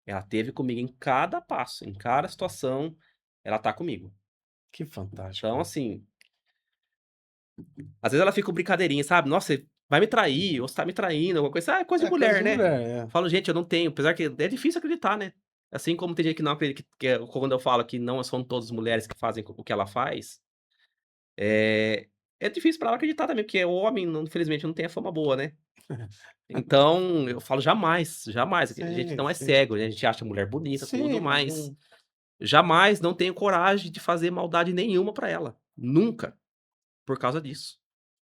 [SPEAKER 2] ela esteve comigo em cada passo, em cada situação, ela tá comigo.
[SPEAKER 1] Que fantástico
[SPEAKER 2] Então
[SPEAKER 1] isso.
[SPEAKER 2] assim, às vezes ela fica com brincadeirinha, sabe, "Nossa, você vai me trair, ou você tá me traindo", alguma coisa, ah, é coisa
[SPEAKER 1] É
[SPEAKER 2] de
[SPEAKER 1] coisa
[SPEAKER 2] mulher,
[SPEAKER 1] de
[SPEAKER 2] né.
[SPEAKER 1] mulher, é.
[SPEAKER 2] Falo: "Gente, eu não tenho", apesar que é difícil acreditar, né. Assim como tem gente que não acredita quando eu falo que não são todas as mulheres que fazem o que ela faz. É é difícil pra ela acreditar também, porque o homem não infelizmente não tem a fama boa, né. Então, eu falo: "Jamais, jamais", a gente
[SPEAKER 1] Sim,
[SPEAKER 2] não é
[SPEAKER 1] sim.
[SPEAKER 2] cego, né, a gente acha a mulher bonita, tudo,
[SPEAKER 1] Sim, mas
[SPEAKER 2] mas
[SPEAKER 1] não
[SPEAKER 2] jamais não tenho coragem de fazer maldade nenhuma pra ela, nunca, por causa disso.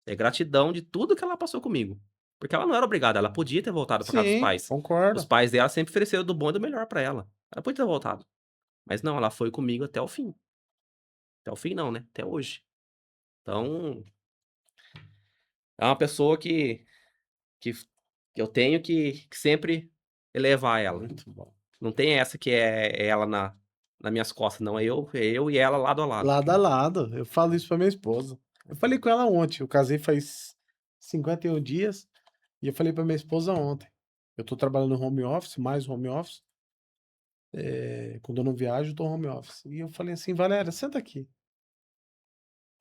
[SPEAKER 2] É gratidão de tudo que ela passou comigo, porque ela não era obrigada, ela podia ter voltado pra casa dos
[SPEAKER 1] sim,
[SPEAKER 2] pais. Os
[SPEAKER 1] concordo.
[SPEAKER 2] pais dela sempre ofereceram do bom e do melhor pra ela. Ela podia ter voltado, mas não, ela foi comigo até o fim. Até o fim não, né, até hoje. Então, é uma pessoa que f que eu tenho que sempre elevar ela.
[SPEAKER 1] Muito bom.
[SPEAKER 2] Não tem essa que é ela nas minhas costas, não, é eu e ela lado a lado.
[SPEAKER 1] Lado a lado, eu falo isso pra minha esposa. Eu falei com ela ontem, eu casei faz 51 dias, e eu falei pra minha esposa ontem. Eu tô trabalhando no home office, mais home office, quando eu não viajo, eu tô home office. E eu falei assim: "Valéria, senta aqui,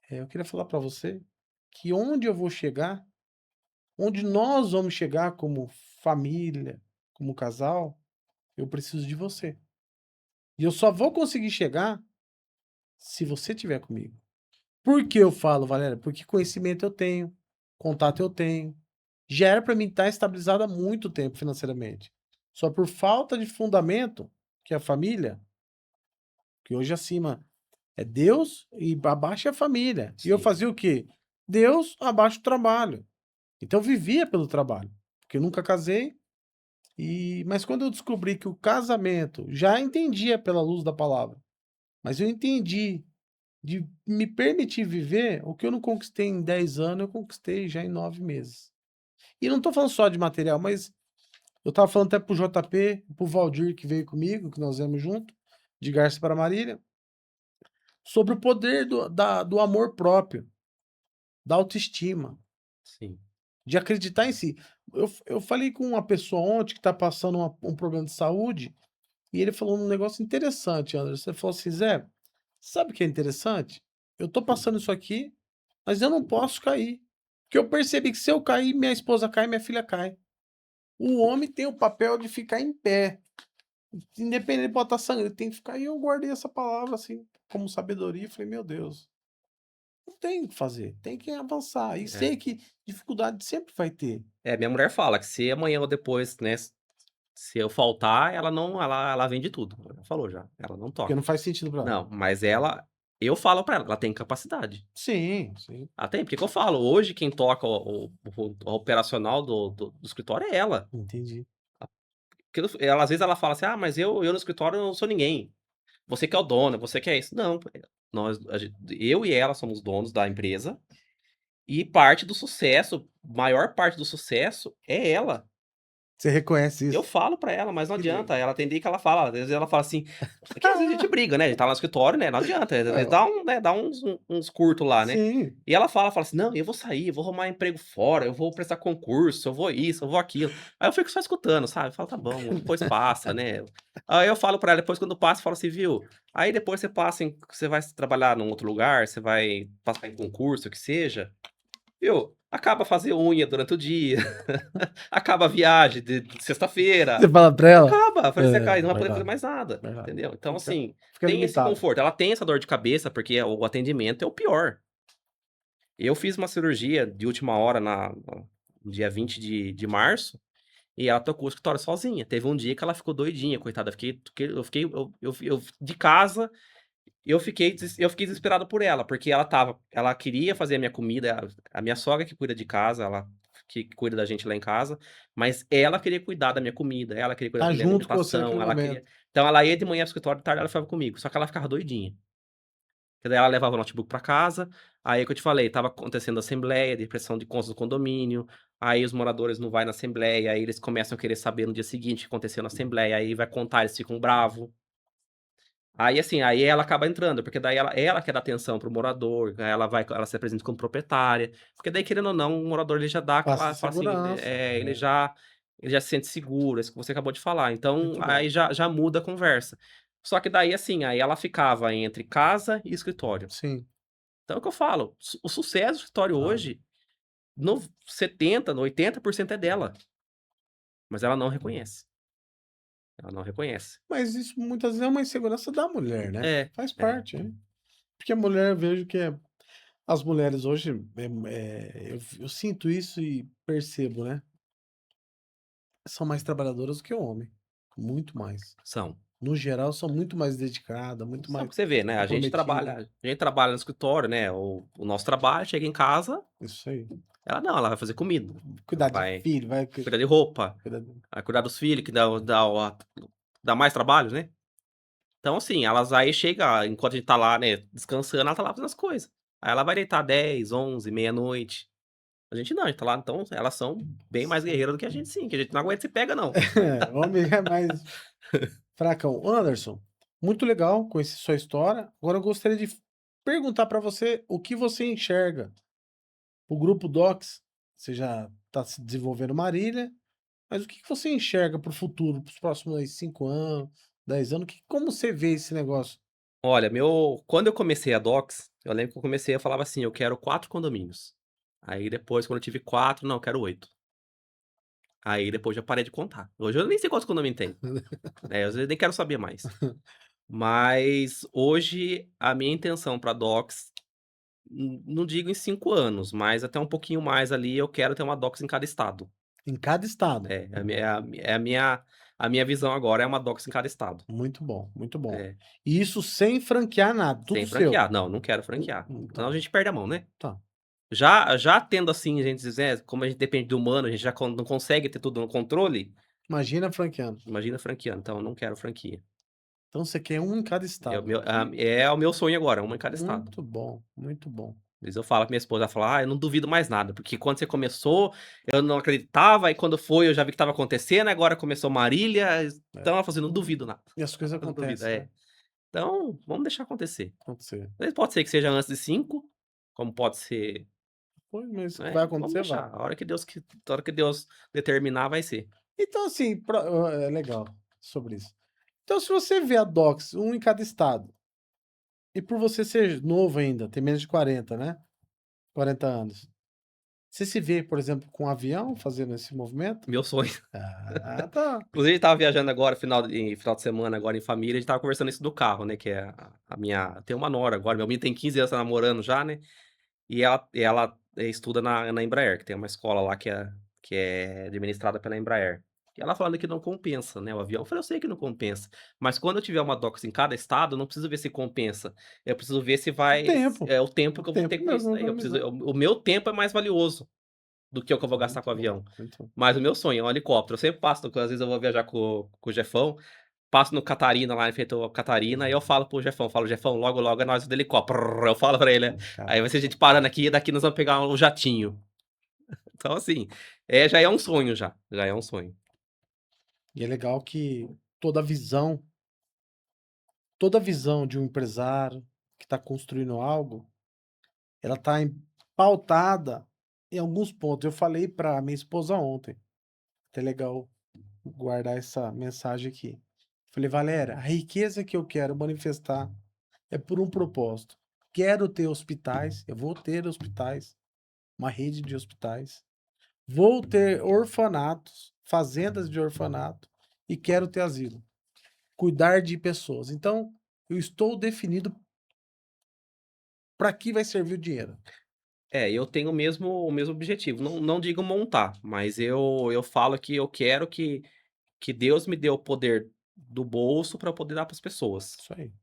[SPEAKER 1] eu queria falar pra você que onde eu vou chegar, onde nós vamos chegar como família, como casal, eu preciso de você. E eu só vou conseguir chegar se você estiver comigo". Por que eu falo, Valéria? Porque conhecimento eu tenho, contato eu tenho. Já era para mim estar estabilizado há muito tempo financeiramente. Só por falta de fundamento, que é a família, que hoje acima é Deus e abaixo é a família. E eu
[SPEAKER 2] Sim,
[SPEAKER 1] fazia o quê? Deus abaixo o trabalho. Então eu vivia pelo trabalho, porque eu nunca casei Mas quando eu descobri que o casamento já entendia pela luz da palavra, mas eu entendi de me permitir viver o que eu não conquistei em 10 anos, eu conquistei já em 9 meses. E não tô falando só de material, mas eu estava falando até para o JP, para o Valdir que veio comigo, que nós viemos junto, de Garça para Marília, sobre o poder do amor próprio, da autoestima,
[SPEAKER 2] Sim.
[SPEAKER 1] de acreditar em si. Eu falei com uma pessoa ontem que está passando um problema de saúde, e ele falou um negócio interessante, Anderson. Ele falou assim: Zé, sabe o que é interessante? Eu tô passando isso aqui, mas eu não posso cair. Porque eu percebi que se eu cair, minha esposa cai, minha filha cai. O homem tem o papel de ficar em pé. Independente de botar sangue, ele tem que ficar. E eu guardei essa palavra assim, como sabedoria, e falei, meu Deus, não tem o que fazer, tem que avançar. E
[SPEAKER 2] É.
[SPEAKER 1] sei que dificuldade sempre vai ter.
[SPEAKER 2] É, minha mulher fala que se amanhã ou depois, né, se eu faltar, ela vende tudo. Ela falou já, ela não
[SPEAKER 1] Porque
[SPEAKER 2] toca.
[SPEAKER 1] não faz sentido pra ela.
[SPEAKER 2] Não, mas eu falo pra ela tem capacidade.
[SPEAKER 1] Sim, sim.
[SPEAKER 2] Ela tem, porque que eu falo, hoje quem toca o operacional do escritório é ela.
[SPEAKER 1] Entendi.
[SPEAKER 2] Porque ela às vezes ela fala assim: "Ah, mas eu no escritório não sou ninguém. Você que é o dono, você que é isso". Não, eu e ela somos donos da empresa, e parte do sucesso, maior parte do sucesso é ela.
[SPEAKER 1] Você reconhece
[SPEAKER 2] Eu
[SPEAKER 1] isso.
[SPEAKER 2] falo pra ela, mas não
[SPEAKER 1] Que
[SPEAKER 2] adianta,
[SPEAKER 1] legal.
[SPEAKER 2] ela tem dia que ela fala, às vezes ela fala assim, é que às vezes a gente briga, né, a gente tá lá no escritório, né, não adianta, às vezes
[SPEAKER 1] É,
[SPEAKER 2] dá uns curto lá, né.
[SPEAKER 1] sim.
[SPEAKER 2] E ela fala assim: "Não, eu vou sair, eu vou arrumar emprego fora, eu vou prestar concurso, eu vou isso, eu vou aquilo". Aí eu fico só escutando, sabe, eu falo: "Tá bom, depois passa, né". Aí eu falo pra ela, depois quando passa, eu falo assim: "Viu, aí depois você vai trabalhar num outro lugar, você vai passar em concurso, o que seja, viu, acaba fazer unha durante o dia, acaba a viagem de sexta-feira".
[SPEAKER 1] Você fala pra ela?
[SPEAKER 2] Acaba, falei: "Você
[SPEAKER 1] É,
[SPEAKER 2] cai, não vai poder fazer
[SPEAKER 1] verdade,
[SPEAKER 2] mais nada",
[SPEAKER 1] verdade.
[SPEAKER 2] entendeu. Então,
[SPEAKER 1] Fica
[SPEAKER 2] assim,
[SPEAKER 1] fica
[SPEAKER 2] tem esse
[SPEAKER 1] limitado.
[SPEAKER 2] conforto. Ela tem essa dor de cabeça, porque o atendimento é o pior. Eu fiz uma cirurgia de última hora no dia 20 de março, e ela tocou o escritório sozinha. Teve um dia que ela ficou doidinha, coitada, eu fiquei eu de casa, eu fiquei desesperado por ela, porque ela queria fazer a minha comida, a minha sogra que cuida de casa, ela que cuida da gente lá em casa, mas ela queria cuidar da minha comida, ela queria cuidar
[SPEAKER 1] Tá
[SPEAKER 2] da minha
[SPEAKER 1] junto com você
[SPEAKER 2] alimentação,
[SPEAKER 1] naquele
[SPEAKER 2] ela queria
[SPEAKER 1] momento.
[SPEAKER 2] então ela ia de manhã para o escritório, de tarde ela ficava comigo, só que ela ficava doidinha. Porque daí ela levava o notebook pra casa, aí é o que eu te falei, estava acontecendo assembleia de prestação de contas do condomínio, aí os moradores não vai na assembleia, aí eles começam a querer saber no dia seguinte o que aconteceu na assembleia, aí vai contar, eles ficam bravo. Aí, assim, aí ela acaba entrando, porque daí ela quer dar atenção para o morador, aí ela se apresenta como proprietária, porque daí querendo ou não, o morador ele já dá
[SPEAKER 1] Passa
[SPEAKER 2] aquela fala assim,
[SPEAKER 1] segurança. É,
[SPEAKER 2] ele já se sente seguro, é isso que você acabou de falar, então
[SPEAKER 1] muito bom.
[SPEAKER 2] aí já muda a conversa. Só que daí, assim, aí ela ficava entre casa e escritório.
[SPEAKER 1] Sim.
[SPEAKER 2] Então é o que eu falo, o sucesso do escritório
[SPEAKER 1] Ah,
[SPEAKER 2] hoje, no 70, no 80% é dela, mas ela não reconhece, ela não reconhece.
[SPEAKER 1] mas isso muitas vezes é uma insegurança da mulher, né.
[SPEAKER 2] É,
[SPEAKER 1] Faz
[SPEAKER 2] é,
[SPEAKER 1] parte, né. Porque a mulher eu vejo que as mulheres hoje, eu sinto isso e percebo, né, são mais trabalhadoras do que o homem, muito mais.
[SPEAKER 2] são.
[SPEAKER 1] No geral, são muito mais dedicadas, muito
[SPEAKER 2] Só
[SPEAKER 1] mais
[SPEAKER 2] pra você ver, né,
[SPEAKER 1] comprometidas.
[SPEAKER 2] a gente trabalha no escritório, né, o nosso trabalho, chega em casa,
[SPEAKER 1] Isso aí.
[SPEAKER 2] ela não, ela vai fazer comida, ela
[SPEAKER 1] Cuidar de
[SPEAKER 2] vai
[SPEAKER 1] filho, vai
[SPEAKER 2] cuidar de roupa,
[SPEAKER 1] cuidar
[SPEAKER 2] vai cuidar dos filhos, que dá mais trabalho, né. Então, assim, elas aí chega enquanto a gente tá lá, né, descansando, ela tá lá fazendo as coisas. Aí ela vai deitar 10, 11, meia-noite. A gente não, a gente tá lá então elas são bem mais guerreiras do que a gente sim, que a gente não aguenta se pega não.
[SPEAKER 1] é, homem é mais fracão. Anderson, muito legal conhecer sua história. Agora eu gostaria de perguntar para você o que você enxerga. O grupo Docs, você já está se desenvolvendo Marília, mas o que que você enxerga para o futuro, para os próximos aí 5 anos, 10 anos? Como você vê esse negócio?
[SPEAKER 2] Olha, quando eu comecei a Docs, eu lembro que eu comecei, eu falava assim: "Eu quero 4 condomínios". Aí depois quando eu tive 4, "Não, eu quero 8". Aí depois já parei de contar. Hoje eu nem sei quantos condomínio tem, né, às vezes nem quero saber mais. Mas hoje a minha intenção pra Docs, não digo em 5 anos, mas até um pouquinho mais ali, eu quero ter uma Docs em cada estado.
[SPEAKER 1] Em cada estado.
[SPEAKER 2] É, a minha visão agora é uma Docs em cada estado.
[SPEAKER 1] Muito bom, muito bom.
[SPEAKER 2] É,
[SPEAKER 1] E isso sem franquear nada, tudo
[SPEAKER 2] sem
[SPEAKER 1] seu.
[SPEAKER 2] franquear. Não, não quero franquear, senão a
[SPEAKER 1] Tá,
[SPEAKER 2] gente perde a mão, né.
[SPEAKER 1] tá.
[SPEAKER 2] Já tendo assim, a gente diz, como a gente depende do humano, a gente já não consegue ter tudo no controle,
[SPEAKER 1] Imagina franqueando.
[SPEAKER 2] Imagina franqueando, então eu não quero franquia.
[SPEAKER 1] Então você quer um em cada
[SPEAKER 2] É o
[SPEAKER 1] estado.
[SPEAKER 2] meu é o meu sonho agora, uma em cada estado.
[SPEAKER 1] Muito bom, muito bom.
[SPEAKER 2] Às vezes eu falo com minha esposa, ela fala: "Ah, eu não duvido mais nada, porque quando você começou, eu não acreditava, aí quando foi eu já vi que estava acontecendo, agora começou Marília",
[SPEAKER 1] É.
[SPEAKER 2] então ela falou assim: "Não duvido nada,
[SPEAKER 1] E as coisas
[SPEAKER 2] eu não duvido".
[SPEAKER 1] acontecem,
[SPEAKER 2] É,
[SPEAKER 1] né,
[SPEAKER 2] então vamos deixar acontecer.
[SPEAKER 1] acontecer.
[SPEAKER 2] Às vezes pode ser que seja antes de 5, como pode ser,
[SPEAKER 1] Pois, mas que
[SPEAKER 2] né,
[SPEAKER 1] vai
[SPEAKER 2] vamos
[SPEAKER 1] acontecer, vai.
[SPEAKER 2] deixar, a hora que Deus determinar vai ser.
[SPEAKER 1] Então assim, é legal sobre isso. Então se você vê a Docs, um em cada estado, e por você ser novo ainda, ter menos de 40, né, 40 anos, você se vê, por exemplo, com um avião fazendo esse movimento?
[SPEAKER 2] Meu sonho.
[SPEAKER 1] Ah, tá.
[SPEAKER 2] Inclusive estava viajando agora final de semana agora em família, a gente estava conversando isso do carro, né, que é a minha tem uma nora agora, meu menino tem 15 anos, tá namorando já, né. E ela estuda na Embraer, que tem uma escola lá que é administrada pela Embraer. E ela falando que não compensa, né, o avião. Eu falei: "Eu sei que não compensa, mas quando eu tiver uma docks em cada estado, eu não preciso ver se compensa, eu preciso ver se
[SPEAKER 1] O
[SPEAKER 2] vai
[SPEAKER 1] tempo,
[SPEAKER 2] o tempo
[SPEAKER 1] o
[SPEAKER 2] que eu vou ter
[SPEAKER 1] tempo
[SPEAKER 2] com isso
[SPEAKER 1] mesmo
[SPEAKER 2] daí, eu preciso
[SPEAKER 1] economizar.
[SPEAKER 2] o meu tempo é mais valioso do que o que eu vou gastar com o
[SPEAKER 1] Muito bom,
[SPEAKER 2] avião.
[SPEAKER 1] muito bom.
[SPEAKER 2] Mas o meu sonho é um helicóptero, eu sempre passo às vezes eu vou viajar com o Jefão, passo no Catarina lá, em frente ao Catarina, aí eu falo para o Jefão, falo: "Jefão, logo, logo é nós do helicóptero", eu falo pra ele, né. Aí vai ser a gente parando aqui e daqui nós vamos pegar o jatinho. Então assim, já é um sonho já é um sonho.
[SPEAKER 1] E é legal que toda a visão toda a visão de um empresário que está construindo algo, ela está pautada em alguns pontos. Eu falei para minha esposa ontem, até legal guardar essa mensagem aqui. Falei: "Valéria, a riqueza que eu quero manifestar é por um propósito. Quero ter hospitais, eu vou ter hospitais, uma rede de hospitais. Vou ter orfanatos, fazendas de orfanato e quero ter asilo. Cuidar de pessoas. Então, eu estou definido para que vai servir o dinheiro.
[SPEAKER 2] É, eu tenho o mesmo objetivo, não digo montar, mas eu falo que eu quero que Deus me dê o poder do bolso para poder dar para as pessoas.
[SPEAKER 1] Isso aí.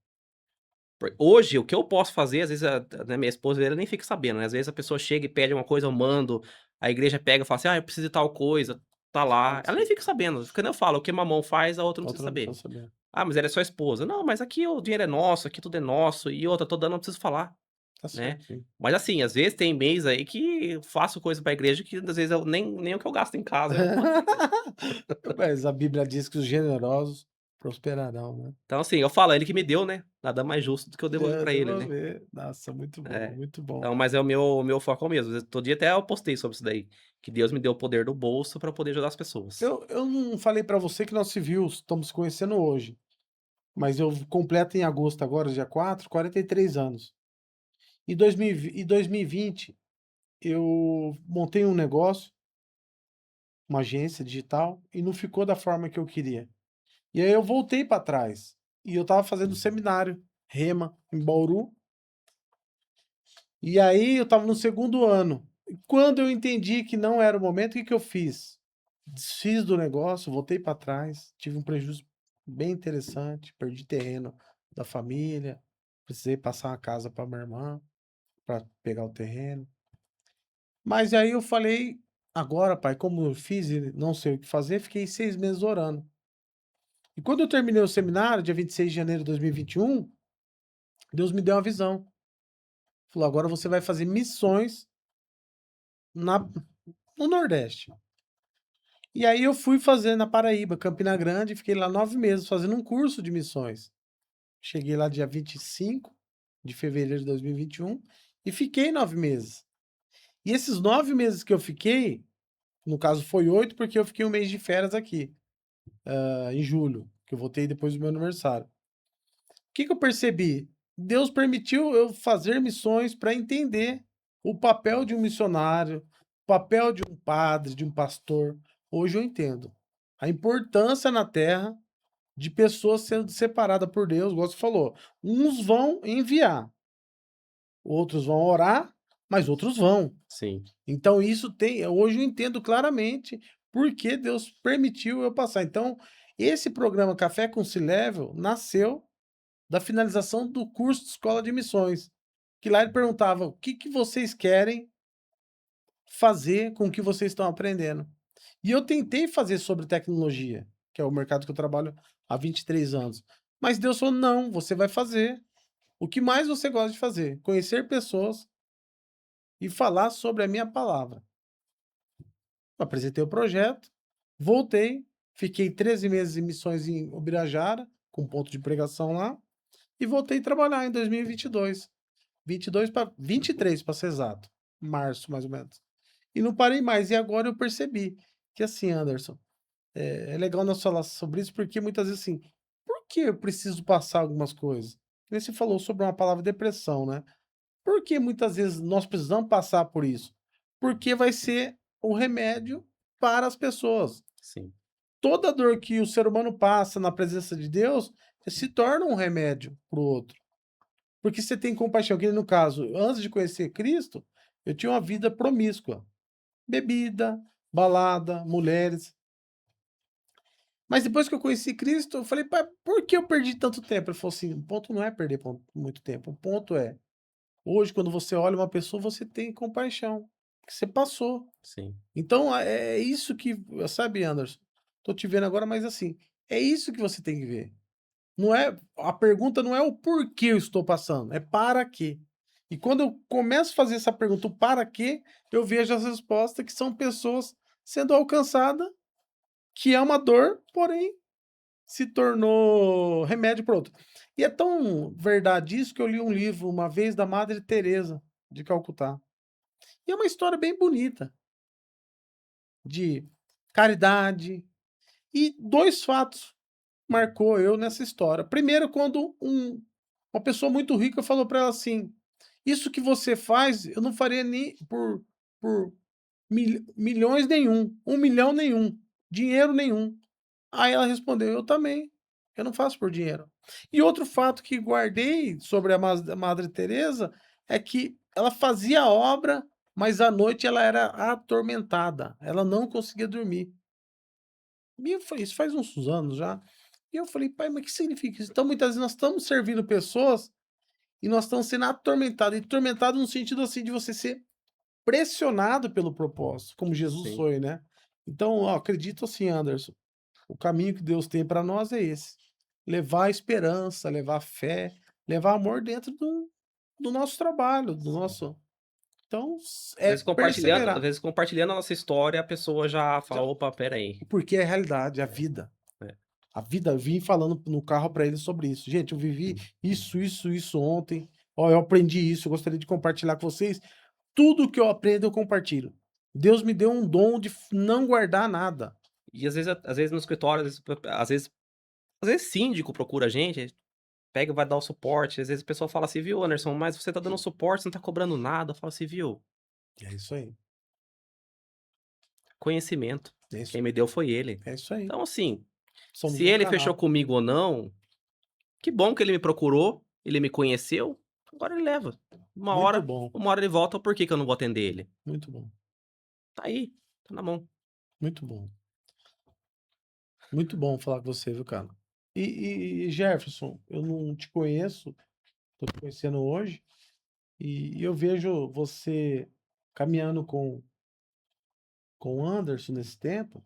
[SPEAKER 2] Hoje, o que eu posso fazer, às vezes, né, minha esposa, ela nem fica sabendo, né, às vezes a pessoa chega e pede uma coisa, eu mando, a igreja pega e fala assim: "Ah, eu preciso de tal coisa", tá lá,
[SPEAKER 1] Faz.
[SPEAKER 2] ela nem fica sabendo, quando eu falo: "O que mamão faz, a outra não precisa
[SPEAKER 1] Outra não
[SPEAKER 2] saber".
[SPEAKER 1] precisa saber.
[SPEAKER 2] "Ah, mas ela é sua esposa". "Não, mas aqui o dinheiro é nosso, aqui tudo é nosso, e outra, tô dando, não preciso falar",
[SPEAKER 1] Tá
[SPEAKER 2] né.
[SPEAKER 1] certo, sim.
[SPEAKER 2] Mas assim, às vezes tem mês aí que eu faço coisa pra igreja que às vezes eu nem o que eu gasto em casa eu
[SPEAKER 1] Mas a Bíblia diz que os generosos prosperarão, né.
[SPEAKER 2] então assim, eu falo: "É ele que me deu, né, nada mais justo do que eu devolver pra ele, né".
[SPEAKER 1] Devolver. Nossa, muito bom,
[SPEAKER 2] É.
[SPEAKER 1] muito bom.
[SPEAKER 2] Então, mas é o meu foco mesmo. Todo dia até eu postei sobre isso daí, que Deus me deu o poder do bolso pra poder ajudar as pessoas.
[SPEAKER 1] Eu não falei para você que nós se viu estamos se conhecendo hoje, mas eu completo em agosto agora, dia 4, 43 anos. E 2020 eu montei um negócio, uma agência digital, e não ficou da forma que eu queria. E aí eu voltei para trás, e eu estava fazendo seminário, Rema, em Bauru, e aí eu estava no segundo ano. E quando eu entendi que não era o momento, o que que eu fiz? Desfiz do negócio, voltei para trás, tive um prejuízo bem interessante, perdi terreno da família, precisei passar uma casa para minha irmã, para pegar o terreno. Mas aí eu falei: "Agora, pai, como eu fiz e não sei o que fazer", fiquei 6 meses orando. E quando eu terminei o seminário, dia 26 de janeiro de 2021, Deus me deu uma visão. Falou: "Agora você vai fazer missões na no Nordeste". E aí eu fui fazer na Paraíba, Campina Grande, fiquei lá 9 meses fazendo um curso de missões. Cheguei lá dia 25 de fevereiro de 2021 e fiquei 9 meses. E esses 9 meses que eu fiquei, no caso foi 8, porque eu fiquei um mês de férias aqui, em julho, que eu voltei depois do meu aniversário. O que que eu percebi? Deus permitiu eu fazer missões para entender o papel de um missionário, o papel de um padre, de um pastor. Hoje eu entendo a importância na terra de pessoas sendo separadas por Deus, igual você falou. Uns vão enviar, outros vão orar, mas outros vão.
[SPEAKER 2] Sim.
[SPEAKER 1] Então isso tem hoje eu entendo claramente por que Deus permitiu eu passar. Então, esse programa Café com C-Level nasceu da finalização do curso de escola de missões, que lá ele perguntava: "O que que vocês querem fazer com o que vocês estão aprendendo?". E eu tentei fazer sobre tecnologia, que é o mercado que eu trabalho há 23 anos. Mas Deus falou: "Não, você vai fazer o que mais você gosta de fazer, conhecer pessoas e falar sobre a minha palavra". Apresentei o projeto, voltei, fiquei 13 meses em missões em Ubirajara, com ponto de pregação lá, e voltei a trabalhar em 2022. 22 para 23 para ser exato, março mais ou menos. E não parei mais, e agora eu percebi que assim, Anderson, é legal nós falar sobre isso, porque muitas vezes assim, por que eu preciso passar algumas coisas? Que nem você falou sobre uma palavra depressão, né? Por que muitas vezes nós precisamos passar por isso? Porque vai ser o remédio para as pessoas.
[SPEAKER 2] Sim,
[SPEAKER 1] Toda dor que o ser humano passa na presença de Deus se torna um remédio para o outro. Porque você tem compaixão, que no caso, antes de conhecer Cristo, eu tinha uma vida promíscua. Bebida, balada, mulheres. Mas depois que eu conheci Cristo, eu falei: "Pai, por que eu perdi tanto tempo?" Ele falou assim: "O ponto não é perder muito tempo, o ponto é, hoje quando você olha uma pessoa, você tem compaixão, que você passou".
[SPEAKER 2] sim,
[SPEAKER 1] Então é isso que sabe, Anderson, tô te vendo agora, mas assim, é isso que você tem que ver. Não é a pergunta não é o porquê eu estou passando, é para quê. E quando eu começo a fazer essa pergunta, o para quê, eu vejo as respostas que são pessoas sendo alcançada, que é uma dor, porém se tornou remédio para outro. E é tão verdade isso que eu li um livro uma vez da Madre Teresa de Calcutá. E é uma história bem bonita de caridade, e 2 fatos marcou eu nessa história. Primeiro, quando uma pessoa muito rica falou para ela assim: "Isso que você faz, eu não faria nem por milhões nenhum, 1.000.000 nenhum, dinheiro nenhum". Aí ela respondeu: "Eu também, eu não faço por dinheiro". E outro fato que guardei sobre a Madre Teresa é que ela fazia a obra, mas à noite ela era atormentada, ela não conseguia dormir. E eu falei isso faz uns anos já. E eu falei: "Pai, mas o que significa isso?". Então muitas vezes nós estamos servindo pessoas e nós estamos sendo atormentados, e atormentado no sentido, assim, de você ser pressionado pelo propósito, como Jesus
[SPEAKER 2] sim.
[SPEAKER 1] foi, né. Então, ó, acredito assim, Anderson, o caminho que Deus tem para nós é esse: levar esperança, levar fé, levar amor dentro do nosso trabalho, do nosso então é
[SPEAKER 2] Às
[SPEAKER 1] perseverar,
[SPEAKER 2] vezes compartilhando a nossa história, a pessoa já fala:
[SPEAKER 1] já
[SPEAKER 2] "Opa, espera aí".
[SPEAKER 1] porque é a realidade, a
[SPEAKER 2] É,
[SPEAKER 1] vida.
[SPEAKER 2] é.
[SPEAKER 1] A vida, eu vim falando no carro para ele sobre isso. "Gente, eu vivi isso ontem. Ó, eu aprendi isso, eu gostaria de compartilhar com vocês. Tudo que eu aprendo, eu compartilho. Deus me deu um dom de não guardar nada".
[SPEAKER 2] E às vezes no escritório, às vezes síndico procura a gente, pega e vai dar o suporte, às vezes a pessoa fala assim: "Viu, Anderson, mas você tá dando suporte, você não tá cobrando nada". Eu falo assim: "Viu,
[SPEAKER 1] É isso aí,
[SPEAKER 2] conhecimento,
[SPEAKER 1] é isso
[SPEAKER 2] quem me deu foi ele".
[SPEAKER 1] é isso aí.
[SPEAKER 2] Então assim,
[SPEAKER 1] Somos
[SPEAKER 2] se
[SPEAKER 1] um
[SPEAKER 2] ele fechou
[SPEAKER 1] canal.
[SPEAKER 2] comigo ou não, que bom que ele me procurou, ele me conheceu, agora ele leva.
[SPEAKER 1] Muito bom,
[SPEAKER 2] Uma hora ele volta, por que que eu não vou atender ele?
[SPEAKER 1] muito bom,
[SPEAKER 2] Tá aí, tá na mão.
[SPEAKER 1] muito bom. Muito bom falar com você, viu, cara. E Jefferson, eu não te conheço, tô te conhecendo hoje, e eu vejo você caminhando com o Anderson nesse tempo,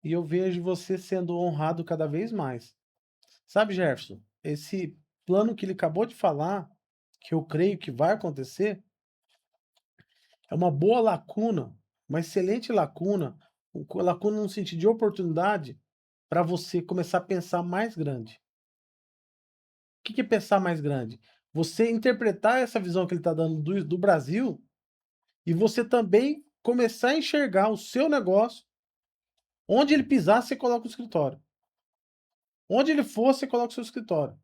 [SPEAKER 1] e eu vejo você sendo honrado cada vez mais. Sabe, Jefferson, esse plano que ele acabou de falar, que eu creio que vai acontecer, é uma boa lacuna, uma excelente lacuna, lacuna no sentido de oportunidade para você começar a pensar mais grande. O que que é pensar mais grande? Você interpretar essa visão que ele está dando do Brasil e você também começar a enxergar o seu negócio, onde ele pisar, você coloca o escritório. Onde ele for, você coloca o seu escritório.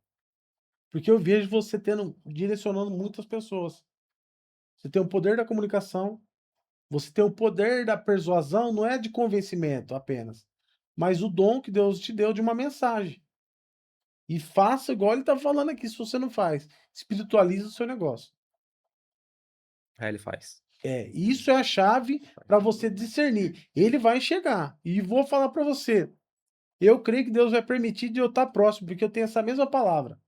[SPEAKER 1] Porque eu vejo você direcionando muitas pessoas. Você tem o poder da comunicação, você tem o poder da persuasão, não é de convencimento apenas, mas o dom que Deus te deu de uma mensagem. E faça igual ele está falando aqui, se você não faz, espiritualiza o seu negócio.
[SPEAKER 2] Aí ele faz.
[SPEAKER 1] É, isso é a chave para você discernir. Ele vai chegar. E vou falar para você, eu creio que Deus vai permitir de eu estar próximo, porque eu tenho essa mesma palavra.